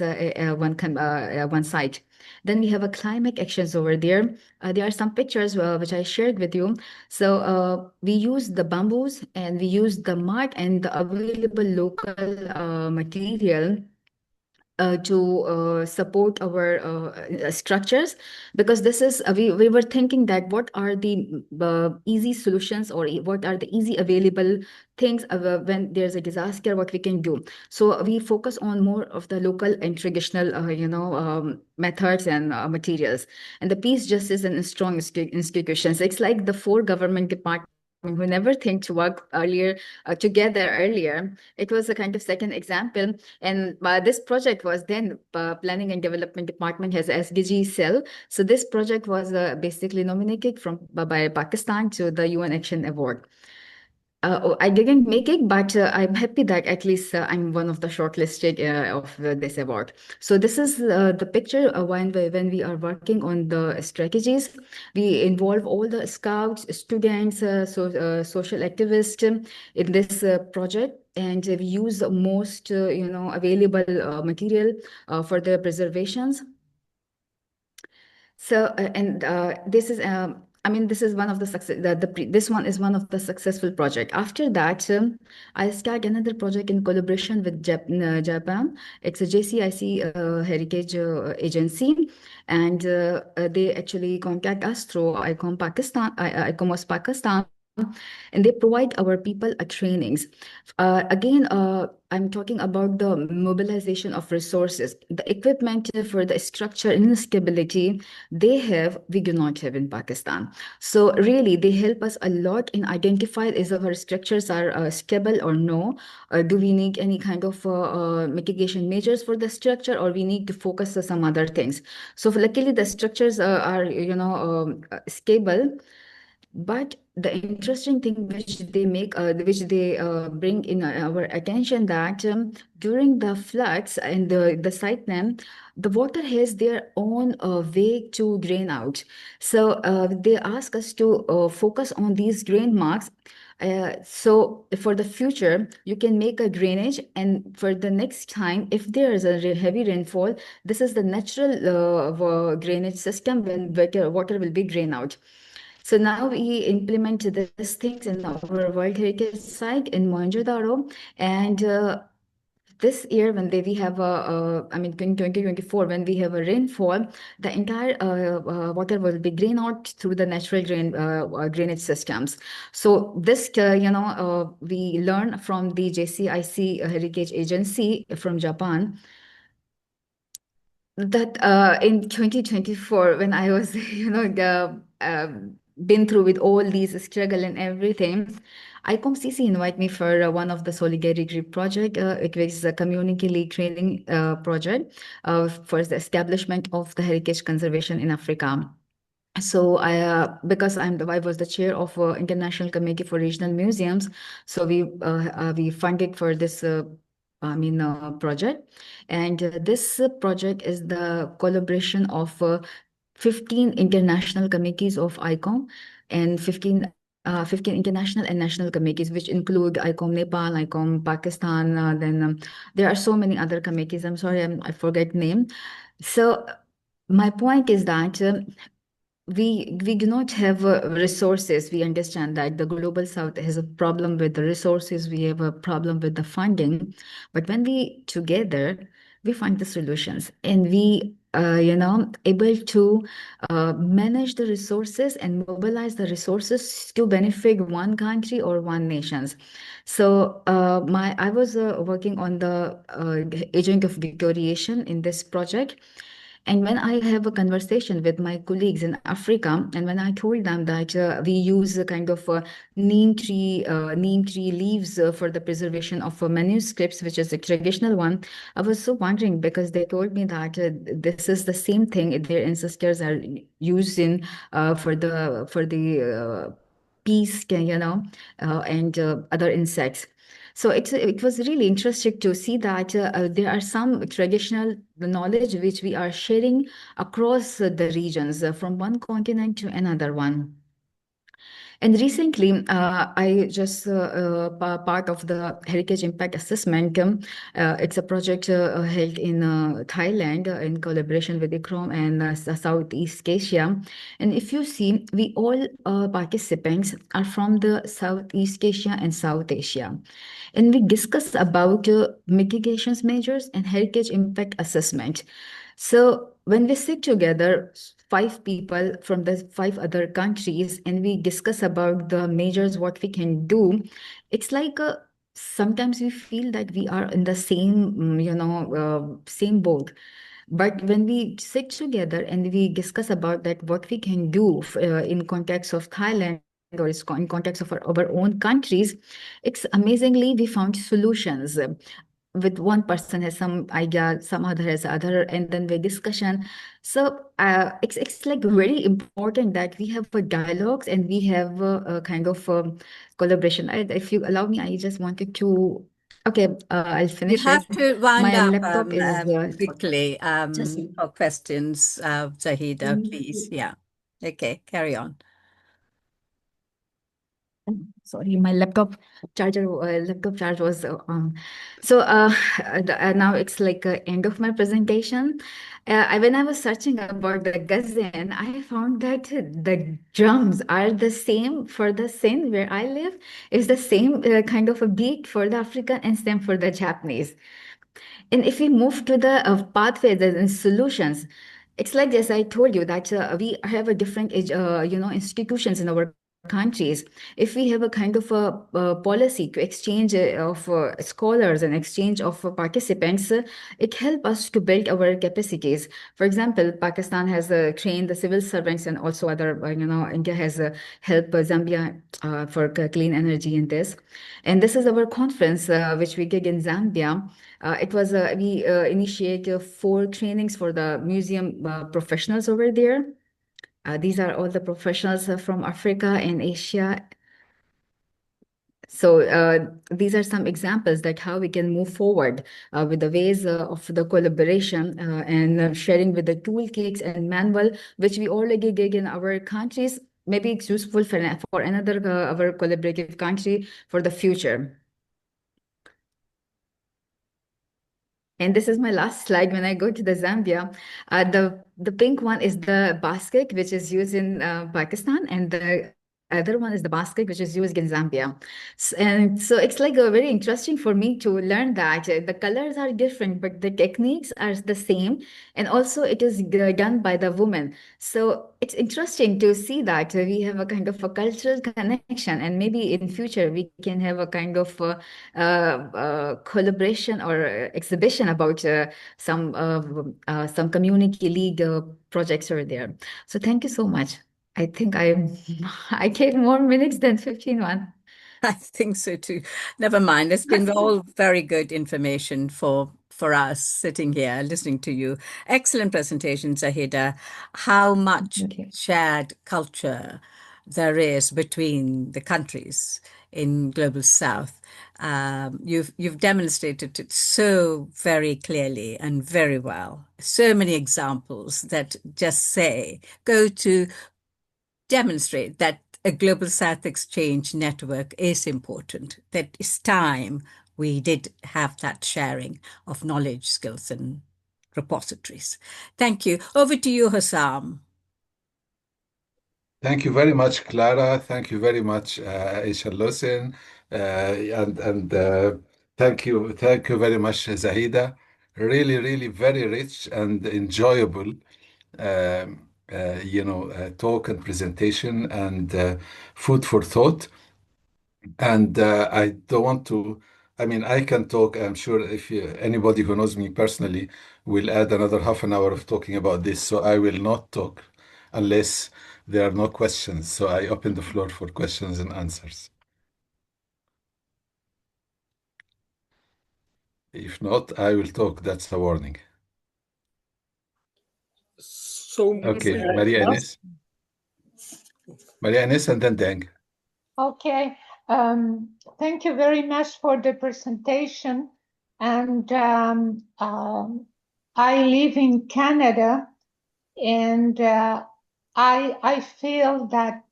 one site. Then we have a climate actions over there. There are some pictures which I shared with you. So we use the bamboos and we use the mud and the available local material to support our structures, because this is we were thinking that what are the easy solutions, or what are the easy available things when there's a disaster, what we can do. So we focus on more of the local and traditional methods and materials, and the peace, justice, and strong institutions. It's like the four government departments who never think to work together earlier. It was a kind of second example. And this project was then Planning and Development Department has SDG cell. So this project was basically nominated by Pakistan to the UN Action Award. I didn't make it, but I'm happy that at least I'm one of the shortlisted of this award. So this is the picture when we are working on the strategies. We involve all the scouts, students, social activists in this project, and we use most available material for the preservations. So, this is, I mean, this is one of the success. This one is one of the successful project. After that, I start another project in collaboration with Japan. It's a JCIC Heritage Agency, and they actually contact us through ICOMOS Pakistan, and they provide our people a trainings. Again, I'm talking about the mobilization of resources, the equipment for the structure and stability we do not have in Pakistan. So really, they help us a lot in identify if our structures are stable or no. Do we need any kind of mitigation measures for the structure, or we need to focus on some other things? So luckily, the structures are stable. But the interesting thing which they bring in our attention, that during the floods and the cyclone, the water has their own way to drain out. So they ask us to focus on these drain marks. So for the future, you can make a drainage, and for the next time, if there is a heavy rainfall, this is the natural drainage system when water will be drained out. So now we implement these things in our World Heritage Site in Mohenjo-daro, and this year when we have I mean, in 2024, when we have a rainfall, the entire water will be drained out through the natural drainage systems. So this, we learn from the JCIC Heritage Agency from Japan, that in 2024, when I was, been through with all these struggle and everything, ICOMCC invite me for one of the solidarity project. It was a community training project for the establishment of the heritage conservation in Africa. So because I was the chair of International Committee for Regional Museums, so we funded for this project, and this project is the collaboration of 15 international committees of ICOM and 15 international and national committees, which include ICOM Nepal, ICOM Pakistan. Then there are so many other committees. I'm sorry, I forget name. So my point is that we do not have resources. We understand that the global south has a problem with the resources, we have a problem with the funding, but when we together, we find the solutions, and we able to manage the resources and mobilize the resources to benefit one country or one nations. So I was working on the agent of victoriation in this project, And when I have a conversation with my colleagues in Africa, and when I told them that we use a kind of neem tree leaves for the preservation of manuscripts, which is a traditional one, I was so wondering because they told me that this is the same thing their ancestors are using for the peas, and other insects. So it was really interesting to see that there are some traditional knowledge which we are sharing across the regions from one continent to another one. And recently, I just part of the Heritage Impact Assessment. It's a project held in Thailand in collaboration with ICROM and Southeast Asia. And if you see, we all participants are from the Southeast Asia and South Asia. And we discuss about mitigations measures and heritage impact assessment. So when we sit together, five people from the five other countries, and we discuss about the measures, what we can do, it's like sometimes we feel that we are in the same, same boat. But when we sit together and we discuss about that, what we can do in context of Thailand or in context of our own countries, it's amazingly we found solutions. With one person has some idea, some other has other, and then the discussion. So it's like very important that we have dialogues and we have a kind of collaboration. If you allow me, I just wanted to. Okay, I'll You finish have it. to wind My up laptop is quickly just. for questions, Zahida, please. Yeah. Okay, carry on. Sorry, my laptop charge was on. So now it's like end of my presentation. When I was searching about the GSEN, I found that the drums are the same for the Sin where I live. It's the same kind of a beat for the African and same for the Japanese. And if we move to the pathways and solutions, it's like this. I told you that we have a different, institutions in our countries. If we have a kind of a policy to exchange of scholars and exchange of participants, it helps us to build our capacities. For example, Pakistan has trained the civil servants and also other, India has helped Zambia for clean energy in this. And this is our conference, which we did in Zambia. It was we initiate 4 trainings for the museum professionals over there. These are all the professionals from Africa and Asia. So these are some examples that how we can move forward with the ways of the collaboration and sharing with the toolkits and manual, which we already did in our countries. Maybe it's useful for another our collaborative country for the future. And this is my last slide. When I go to the Zambia, the pink one is the basket, which is used in Pakistan, and the other one is the basket, which is used in Zambia. And so it's like very interesting for me to learn that the colors are different, but the techniques are the same. And also it is done by the woman. So it's interesting to see that we have a kind of a cultural connection, and maybe in future we can have a kind of collaboration or exhibition about some community lead projects over there. So thank you so much. I think I take more minutes than 15 one. I think so too. Never mind. It's been all very good information for us sitting here listening to you. Excellent presentation, Zahida. How much shared culture there is between the countries in Global South. You've demonstrated it so very clearly and very well. So many examples that just go to demonstrate that a Global South Exchange network is important, that it's time we did have that sharing of knowledge, skills, and repositories. Thank you. Over to you, Hussam. Thank you very much, Clara. Thank you very much, Aisha Losin. And thank you very much, Zahida. Really, really very rich and enjoyable, talk and presentation and food for thought. And I don't want to I mean, I can talk. I'm sure if anybody who knows me personally will add another half an hour of talking about this. So I will not talk unless there are no questions. So I open the floor for questions and answers. If not, I will talk. That's a warning. So, Okay, Maria Ines. Maria Ines and then Deng. Okay. Thank you very much for the presentation. And I live in Canada, and I feel that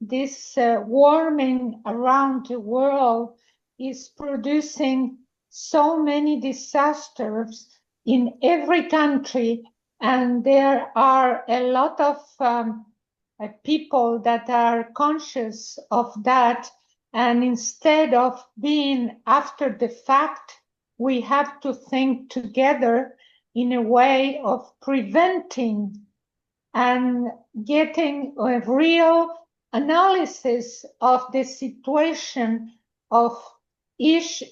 this warming around the world is producing so many disasters in every country, and there are a lot of people that are conscious of that. And instead of being after the fact, we have to think together in a way of preventing and getting a real analysis of the situation of each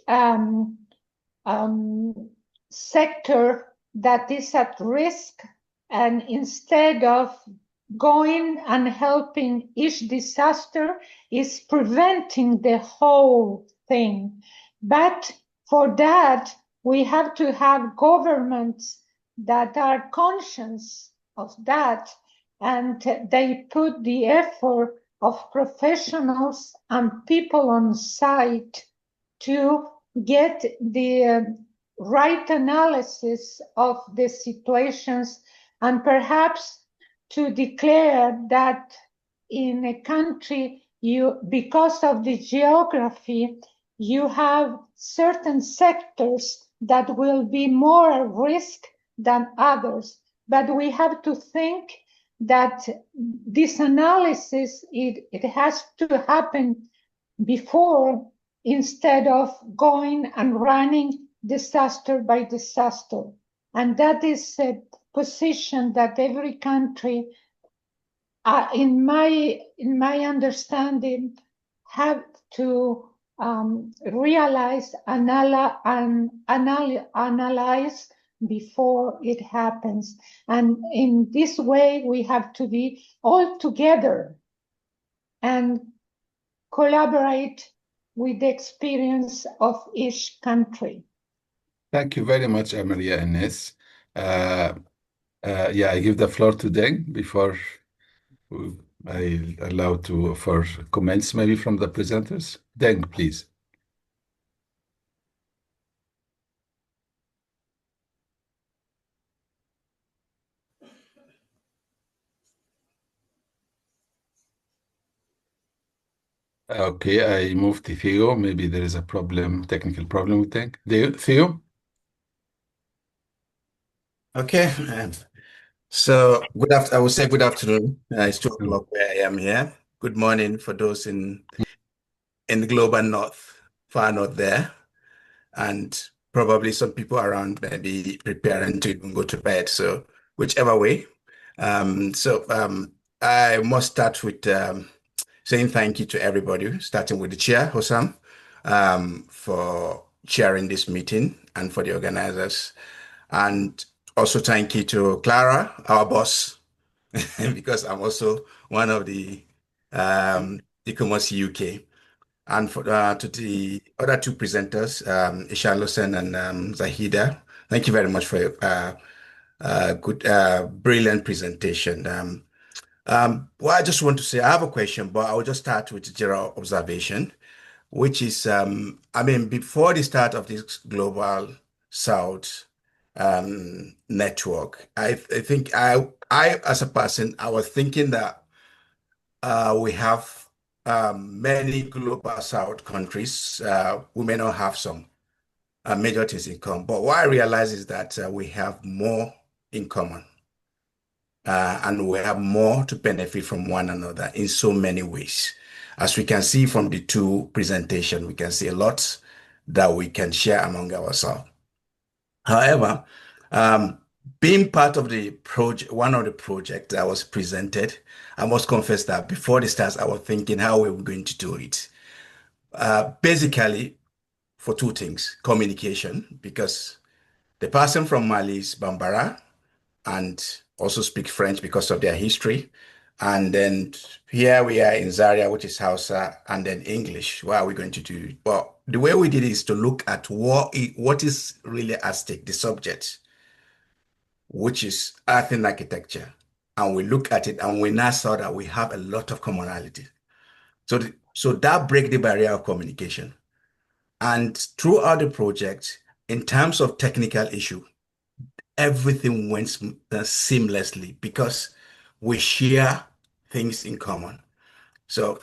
sector that is at risk, and instead of going and helping each disaster is preventing the whole thing. But for that, we have to have governments that are conscious of that, and they put the effort of professionals and people on site to get the right analysis of the situations, and perhaps to declare that in a country, because of the geography, you have certain sectors that will be more at risk than others. But we have to think that this analysis, it has to happen before, instead of going and running disaster by disaster. And that is a position that every country, in my understanding, have to realize and analyze before it happens. And in this way, we have to be all together and collaborate with the experience of each country. Thank you very much, Maria Ines. Yeah, I give the floor to Deng before I allow for comments maybe from the presenters. Deng, please. Okay, I moved to Theo. Maybe there is a problem, technical problem with Deng. Theo? Okay. So I would say good afternoon. It's 2 o'clock where I am here. Good morning for those in the global north, far north there, and probably some people around maybe preparing to even go to bed. So whichever way. I must start with saying thank you to everybody, starting with the chair, Hossam, for chairing this meeting and for the organizers. And also thank you to Clara, our boss, because I'm also one of the ICOMOS UK. And to the other two presenters, Isha Lusen and Zahida, thank you very much for your good, brilliant presentation. Well, I just want to say I have a question, but I will just start with a general observation, which is, I mean, before the start of this global South network, I think I as a person, I was thinking that we have many global South countries. We may not have some major things in common, but what I realize is that we have more in common. And we have more to benefit from one another in so many ways. As we can see from the two presentations, we can see a lot that we can share among ourselves. However, being part of the project, one of the projects that was presented, I must confess that before the start, I was thinking how we were going to do it. Basically, for two things: communication, because the person from Mali is Bambara and also speak French because of their history. And then here we are in Zaria, which is Hausa, and then English. What are we going to do? Well, the way we did it is to look at what is really at stake, the subject, which is earth and architecture. And we look at it and we now saw that we have a lot of commonality. So that break the barrier of communication. And throughout the project, in terms of technical issue, everything went seamlessly because we share things in common. So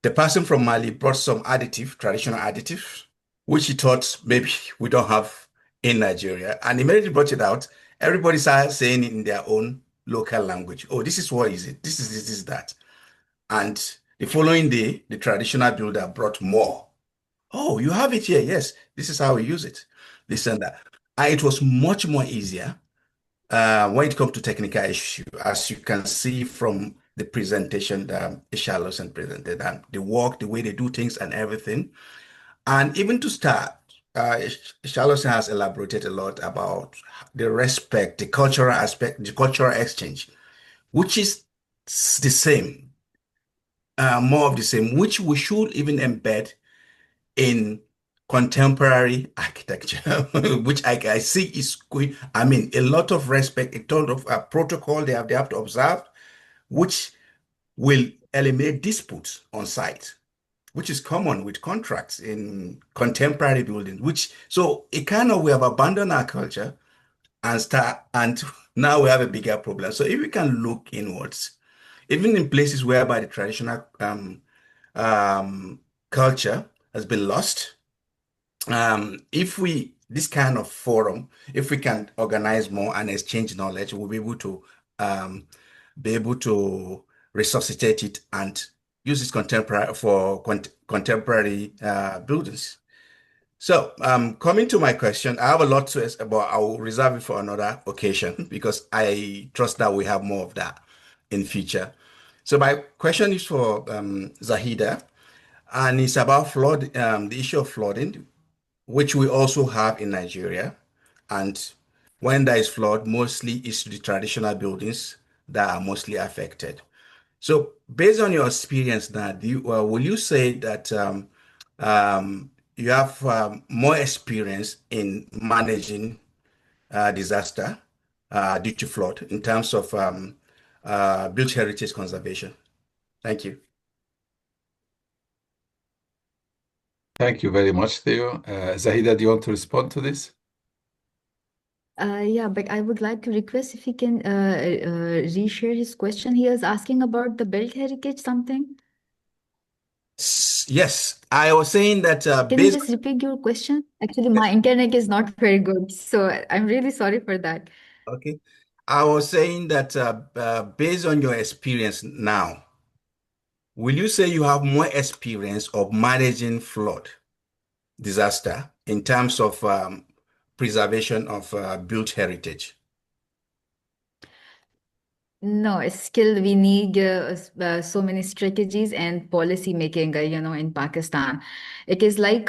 the person from Mali brought some traditional additive, which he thought maybe we don't have in Nigeria. And immediately brought it out. Everybody started saying it in their own local language. Oh, this is what is it? This is this is that. And the following day, the traditional builder brought more. Oh, you have it here. Yes, this is how we use it. This and that. And it was much more easier when it comes to technical issue, as you can see from the presentation that Ishalosan presented, and the work, the way they do things and everything. And even to start, Ishalosan has elaborated a lot about the respect, the cultural aspect, the cultural exchange, which is the same, more of the same, which we should even embed in contemporary architecture, which I see is going, I mean, a lot of respect, a ton of protocol they have to observe, which will eliminate disputes on site, which is common with contracts in contemporary buildings, so it kind of, we have abandoned our culture and now we have a bigger problem. So if we can look inwards, even in places whereby the traditional culture has been lost, if this kind of forum, if we can organize more and exchange knowledge, we'll be able to resuscitate it and use it contemporary buildings. So, coming to my question, I have a lot to say, but I will reserve it for another occasion because I trust that we have more of that in future. So my question is for Zahida, and it's about the issue of flooding, which we also have in Nigeria. And when there is flood, mostly it's the traditional buildings that are mostly affected. So based on your experience now, will you say that you have more experience in managing disaster due to flood in terms of built heritage conservation? Thank you. Thank you very much, Theo. Zahida, do you want to respond to this? Yeah, but I would like to request if he can reshare his question. He is asking about the built heritage something. Yes, I was saying that Can you just repeat your question? Actually, my internet is not very good, so I'm really sorry for that. Okay. I was saying that based on your experience now, will you say you have more experience of managing flood disaster in terms of preservation of built heritage? No, still we need so many strategies and policy making, in Pakistan. It is like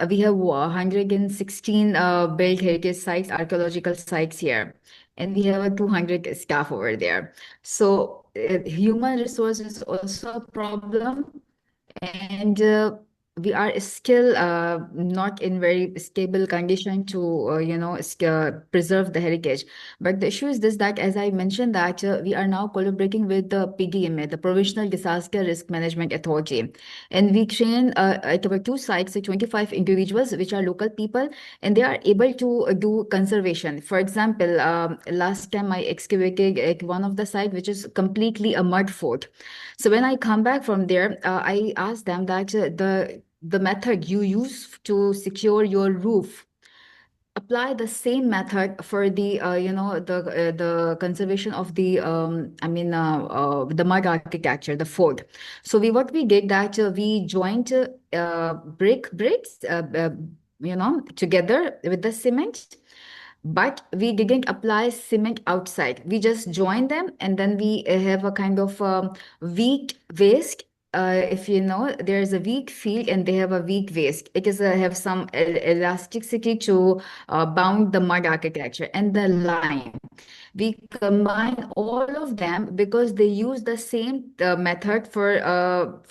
we have 116 built heritage sites, archaeological sites here, and we have 200 staff over there. So human resource is also a problem, and we are still not in very stable condition to preserve the heritage. But the issue is this, that as I mentioned, that we are now collaborating with the PDMA, the Provincial Disaster Risk Management Authority, and we train at our two sites 25 individuals which are local people, and they are able to do conservation. For example, last time I excavated at one of the site which is completely a mud fort. So when I come back from there, I ask them that the method you use to secure your roof, apply the same method for the the conservation of the the mud architecture, the fort. So what we did that we joined bricks together with the cement, but we didn't apply cement outside. We just joined them, and then we have a kind of wheat waste if you know, there's a weak field and they have a weak waist. It is have some elasticity to bound the mud architecture and the lime. We combine all of them because they use the same method for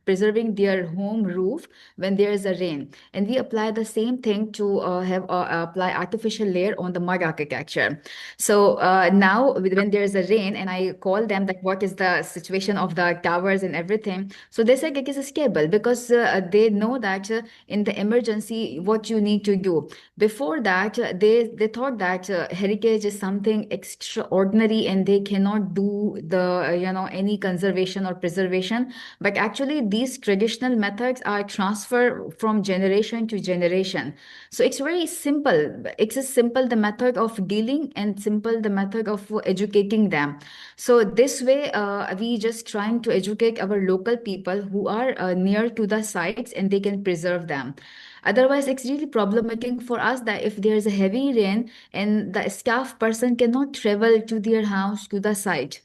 preserving their home roof when there is a rain, and we apply the same thing to have apply artificial layer on the mud architecture. So now when there is a rain and I call them that what is the situation of the towers and everything, so they said it is stable because they know that in the emergency what you need to do. Before that, they thought that heritage is something extraordinary and they cannot do the any conservation or preservation. But actually, these traditional methods are transferred from generation to generation. So it's very simple. It's a simple the method of dealing and simple the method of educating them. So this way, we just trying to educate our local people who are near to the sites and they can preserve them. Otherwise, it's really problematic for us that if there's a heavy rain and the staff person cannot travel to their house to the site,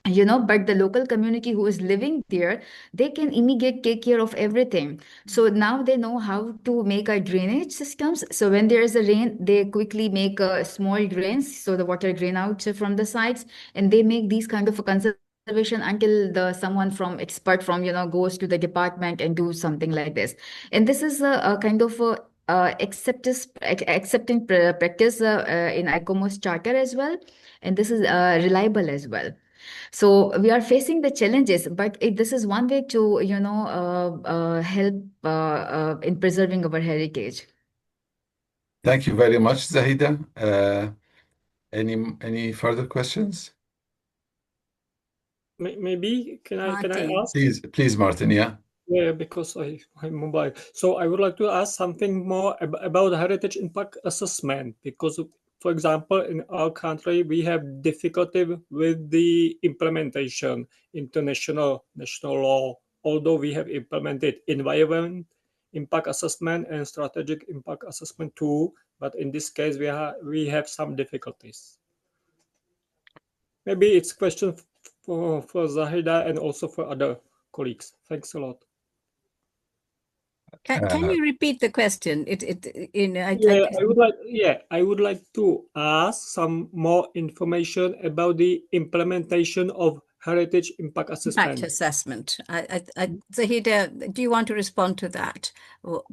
but the local community who is living there, they can immediately take care of everything. So now they know how to make a drainage systems. So when there is a rain, they quickly make small drains so the water drain out from the sides, and they make these kind of a conservation until the someone from expert from goes to the department and do something like this. And this is a kind of accepting practice in ICOMOS charter as well, and this is reliable as well. So we are facing the challenges, but this is one way to, help in preserving our heritage. Thank you very much, Zahida. Any further questions? Maybe can I Martin. ask? Please, Martin. Yeah. Yeah, because I'm mobile. So I would like to ask something more about heritage impact assessment, because, for example, in our country, we have difficulty with the implementation international national law, although we have implemented environment impact assessment and strategic impact assessment too, but in this case, we have some difficulties. Maybe it's a question for Zahida and also for other colleagues. Thanks a lot. Can you repeat the question? I would like to ask some more information about the implementation of heritage impact assessment. Impact assessment. Zahida, do you want to respond to that?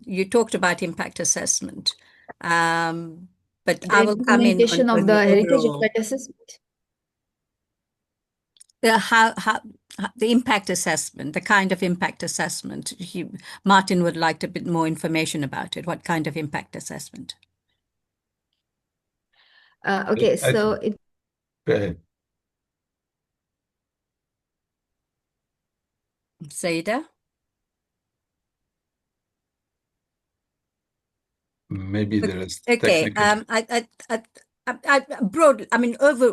You talked about impact assessment, but I will come in Implementation on of the the heritage overall. impact assessment. How the impact assessment, the kind of impact assessment. Martin would like a bit more information about it. What kind of impact assessment? Okay, so it. Go ahead. Zahida? Maybe there is Okay. technical.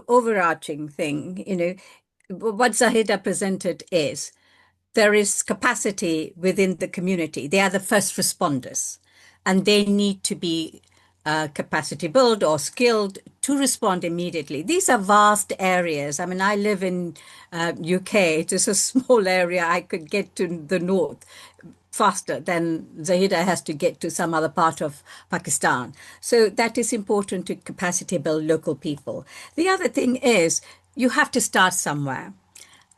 Overarching thing, what Zahida presented is there is capacity within the community. They are the first responders, and they need to be capacity built or skilled to respond immediately. These are vast areas. I mean, I live in UK. It is a small area. I could get to the north faster than Zahida has to get to some other part of Pakistan. So that is important to capacity build local people. The other thing is you have to start somewhere.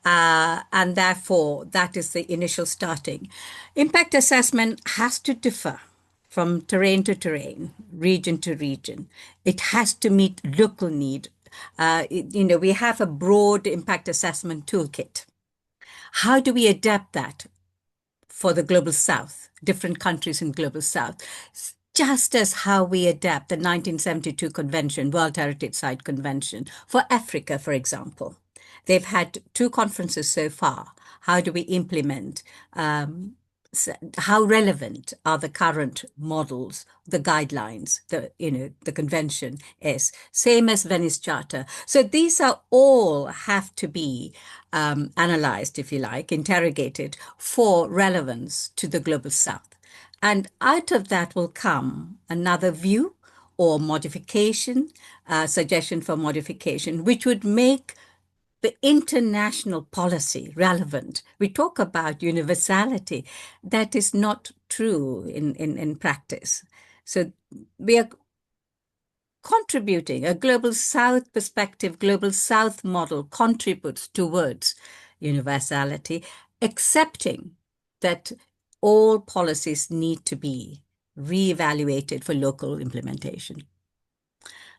And therefore, that is the initial starting. Impact assessment has to differ from terrain to terrain, region to region. It has to meet local need. We have a broad impact assessment toolkit. How do we adapt that for the Global South, different countries in Global South? Just as how we adapt the 1972 Convention, World Heritage Site Convention, for Africa, for example. They've had 2 conferences so far. How do we implement? How relevant are the current models, the guidelines, the convention is? Same as Venice Charter. So these are all have to be analyzed, if you like, interrogated for relevance to the Global South. And out of that will come another view or modification, suggestion for modification, which would make the international policy relevant. We talk about universality. That is not true in practice. So we are contributing. A global South perspective, global South model contributes towards universality, accepting that all policies need to be reevaluated for local implementation.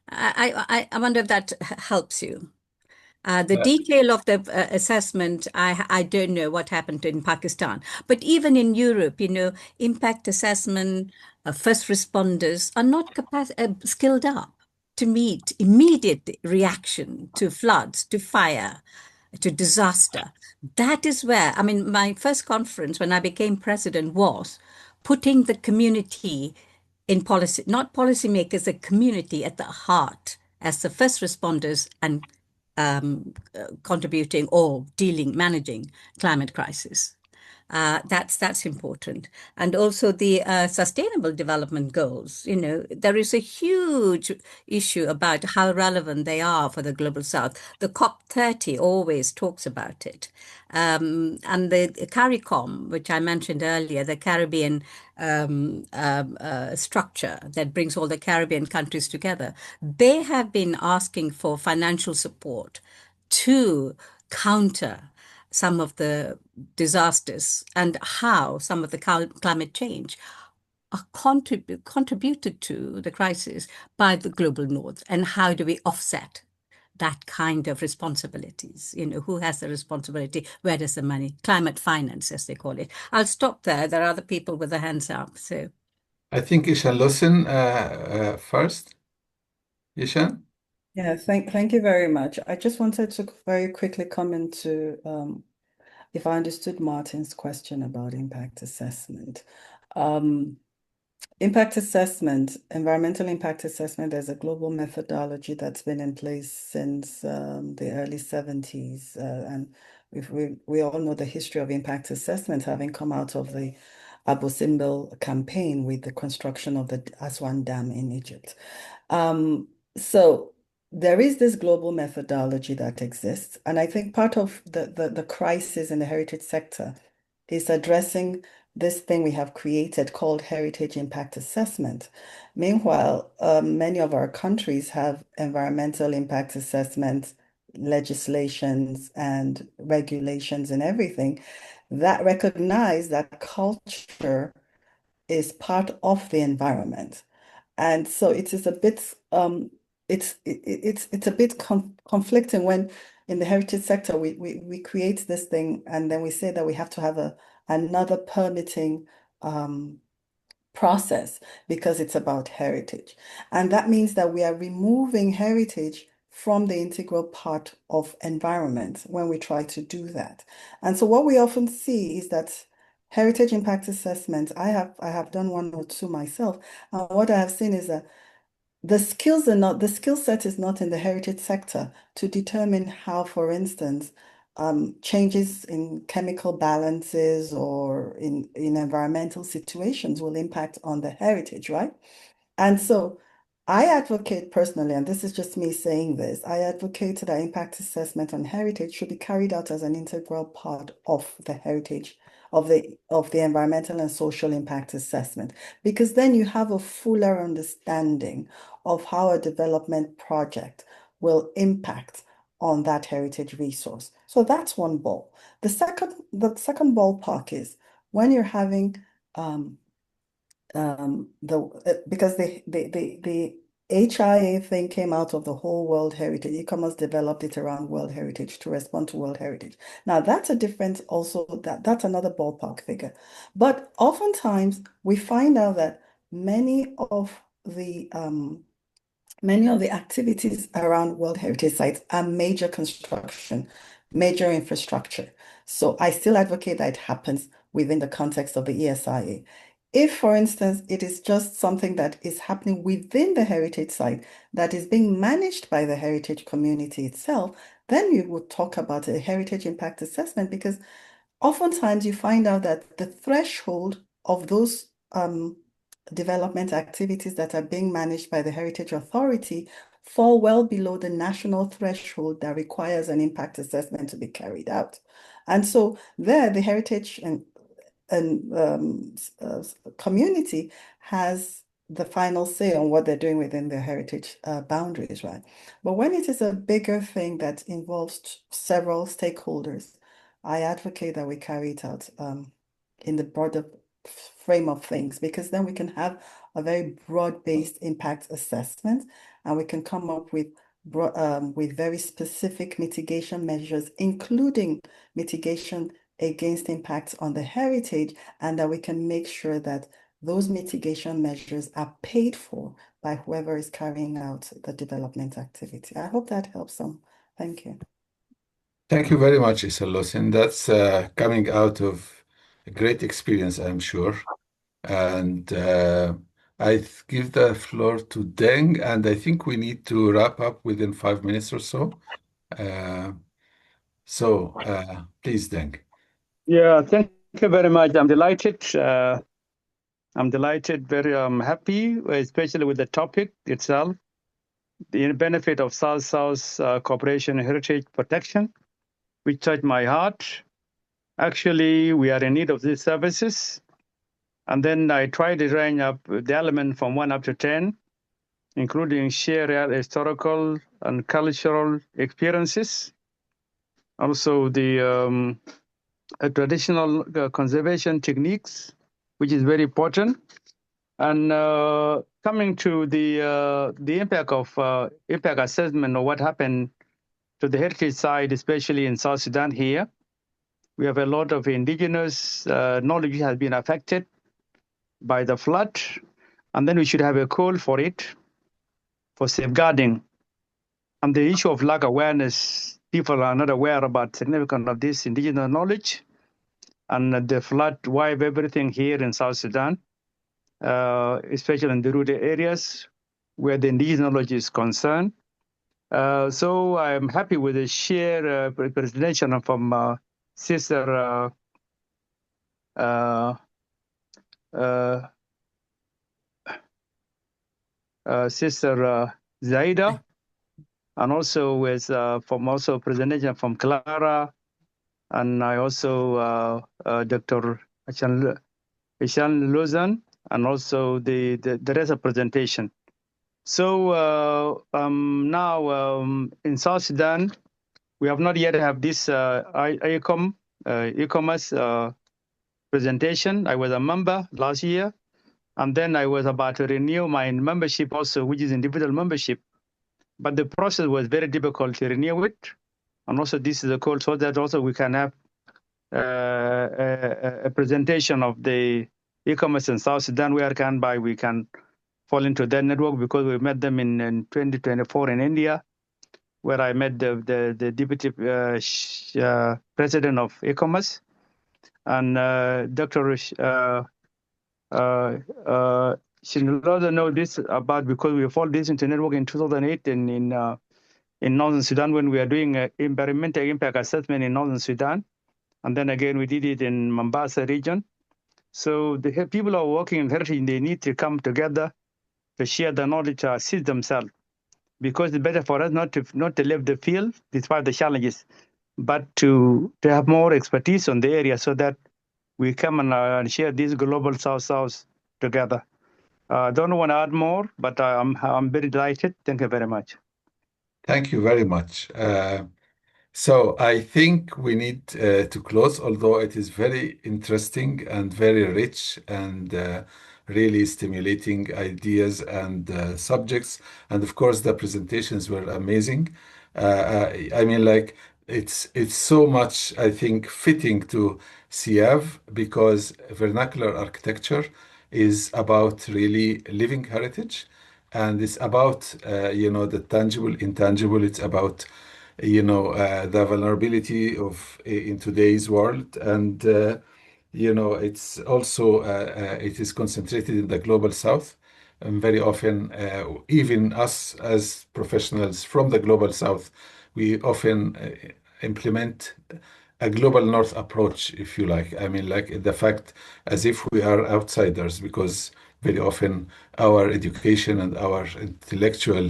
I wonder if that helps you. The detail of the assessment, I don't know what happened in Pakistan. But even in Europe, impact assessment, first responders are not skilled up to meet immediate reaction to floods, to fire, to disaster. That is where, I mean, my first conference when I became president was putting the community in policy, not policymakers, the community at the heart as the first responders and contributing or managing climate crisis. That's important. And also the Sustainable Development Goals. There is a huge issue about how relevant they are for the Global South. The COP30 always talks about it. And the CARICOM, which I mentioned earlier, the Caribbean structure that brings all the Caribbean countries together, they have been asking for financial support to counter some of the disasters and how some of the climate change are contributed to the crisis by the global north, and how do we offset that kind of responsibilities? Who has the responsibility? Where does the money? Climate finance, as they call it. I'll stop there. There are other people with their hands up. So I think Ishan Lawson first. Ishan? Yeah, thank you very much. I just wanted to very quickly comment to if I understood Martin's question about impact assessment. Impact assessment, environmental impact assessment, there's a global methodology that's been in place since the early 70s. And we all know the history of impact assessment having come out of the Abu Simbel campaign with the construction of the Aswan Dam in Egypt. So there is this global methodology that exists. And I think part of the crisis in the heritage sector is addressing this thing we have created called heritage impact assessment. Meanwhile, many of our countries have environmental impact assessment legislations and regulations and everything that recognize that culture is part of the environment. And so it is a bit it's a bit conflicting when in the heritage sector we create this thing and then we say that we have to have another permitting process because it's about heritage. And that means that we are removing heritage from the integral part of environment when we try to do that. And so what we often see is that heritage impact assessment, I have done one or two myself, and what I have seen is that the skill set is not in the heritage sector to determine how, for instance, changes in chemical balances or in environmental situations will impact on the heritage, right? And so I advocate personally, and this is just me saying this, I advocate that impact assessment on heritage should be carried out as an integral part of the heritage of the environmental and social impact assessment, because then you have a fuller understanding of how a development project will impact on that heritage resource. So that's one ball. The second ballpark is when you're having because the HIA thing came out of the whole World Heritage. ICOMOS developed it around World Heritage to respond to World Heritage. Now that's a difference also, that's another ballpark figure. But oftentimes we find out that many of the activities around World Heritage sites are major construction, major infrastructure. So I still advocate that it happens within the context of the ESIA. If, for instance, it is just something that is happening within the heritage site that is being managed by the heritage community itself, then you would talk about a heritage impact assessment, because oftentimes you find out that the threshold of those development activities that are being managed by the Heritage Authority fall well below the national threshold that requires an impact assessment to be carried out. And so there, the heritage and community has the final say on what they're doing within their heritage boundaries, right? But when it is a bigger thing that involves several stakeholders, I advocate that we carry it out in the broader frame of things, because then we can have a very broad-based impact assessment, and we can come up with very specific mitigation measures, including mitigation against impacts on the heritage, and that we can make sure that those mitigation measures are paid for by whoever is carrying out the development activity. I hope that helps some. Thank you. Thank you very much, Iselos. And that's coming out of a great experience, I'm sure. And give the floor to Deng, and I think we need to wrap up within 5 minutes or so. Please, Deng. Yeah, thank you very much. I'm delighted. Very happy, especially with the topic itself, the benefit of South-South cooperation and heritage protection, which touched my heart. Actually, we are in need of these services. And then I tried to range up the element from 1 up to 10, including shared historical and cultural experiences. Also, the traditional conservation techniques, which is very important. And coming to the impact of impact assessment of what happened to the heritage side, especially in South Sudan here, we have a lot of indigenous knowledge has been affected by the flood, and then we should have a call for it, for safeguarding. And the issue of lack awareness, people are not aware about the significance of this indigenous knowledge, and the flood wiped everything here in South Sudan, especially in the rural areas where the indigenous knowledge is concerned. So I'm happy with the share presentation from Sister Zaida, and also with from presentation from Clara, and I also Dr. Ishan Luzan, and also the rest of presentation. So now in South Sudan, we have not yet have this ICOMOS presentation. I was a member last year, and then I was about to renew my membership also, which is individual membership. But the process was very difficult to renew it. And also this is a call so that also we can have a presentation of the e-commerce in South Sudan where we can fall into that network, because we met them in 2024 in India, where I met the deputy president of e-commerce, and Dr. Shinroda know this about, because we followed this into network in 2008 in Northern Sudan, when we are doing environmental impact assessment in Northern Sudan. And then again, we did it in Mombasa region. So the people who are working in heritage, they need to come together to share the knowledge, to assist themselves, because it's better for us not to leave the field despite the challenges, but to have more expertise on the area, so that we come and share this global South-South together. I don't want to add more, but I'm very delighted. Thank you very much. Thank you very much. So I think we need to close, although it is very interesting and very rich and really stimulating ideas and subjects. And of course, the presentations were amazing. I mean, like, it's so much, I think, fitting to CF, because vernacular architecture is about really living heritage, and it's about the tangible, intangible. It's about the vulnerability of in today's world, and it's also it is concentrated in the global south, and very often even us as professionals from the global south, we often implement a global north approach, if you like. I mean, like, the fact as if we are outsiders, because very often our education and our intellectual,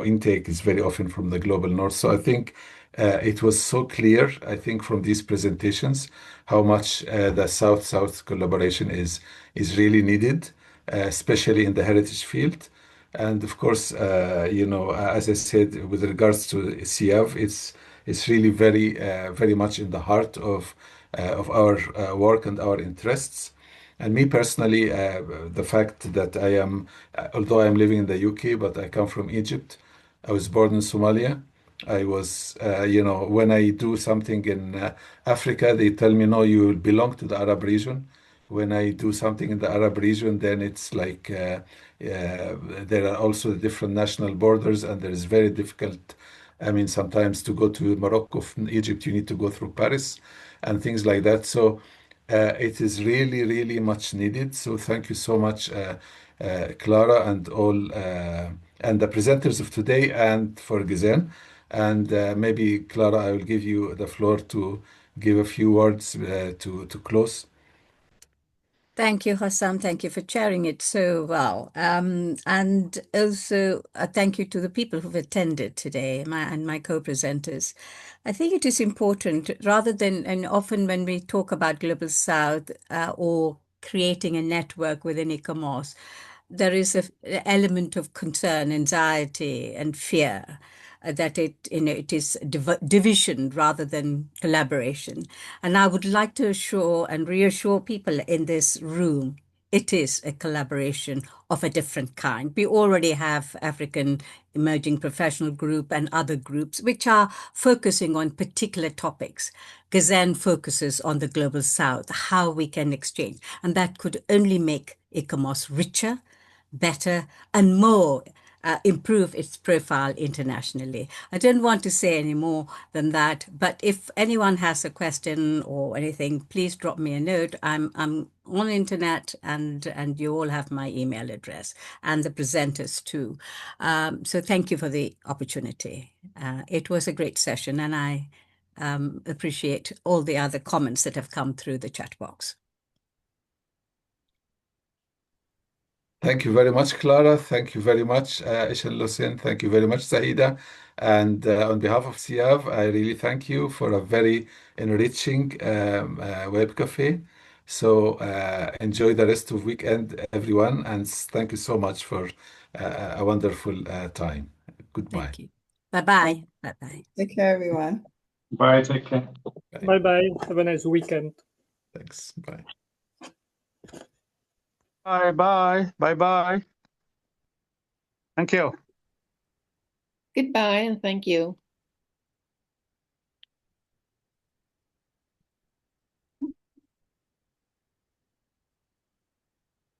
intake is very often from the global north. So I think it was so clear, I think, from these presentations, how much the South-South collaboration is really needed, especially in the heritage field. And of course, as I said, with regards to CIAV, it's really very much in the heart of our work and our interests. And me personally, the fact that although I'm living in the UK, but I come from Egypt. I was born in Somalia. I was, when I do something in Africa, they tell me, no, you belong to the Arab region. When I do something in the Arab region, then it's like there are also different national borders, and there is very difficult. I mean, sometimes to go to Morocco from Egypt, you need to go through Paris and things like that. So it is really, really much needed. So thank you so much, Clara, and all, and the presenters of today, and for GSEN. And maybe, Clara, I will give you the floor to give a few words to close. Thank you, Hossam. Thank you for chairing it so well. And also thank you to the people who've attended today, my co-presenters. I think it is important, rather than, and often when we talk about Global South or creating a network within ICOMOS, there is an element of concern, anxiety, and fear that it is division rather than collaboration. And I would like to assure and reassure people in this room, it is a collaboration of a different kind. We already have African Emerging Professional Group and other groups which are focusing on particular topics. GSEN focuses on the Global South, how we can exchange. And that could only make ICOMOS richer, better, and more improve its profile internationally. I don't want to say any more than that, but if anyone has a question or anything, please drop me a note. I'm on the internet, and you all have my email address, and the presenters too. So thank you for the opportunity. It was a great session, and I appreciate all the other comments that have come through the chat box. Thank you very much, Clara. Thank you very much, Ishel Hussein. Thank you very much, Saida. And on behalf of CIAV, I really thank you for a very enriching web cafe. So enjoy the rest of weekend, everyone, and thank you so much for a wonderful time. Goodbye. Thank you. Bye-bye. Bye-bye. Take care, everyone. Bye. Take care. Bye-bye. Have a nice weekend. Thanks. Bye. Bye. Bye. Bye. Bye. Thank you. Goodbye and thank you.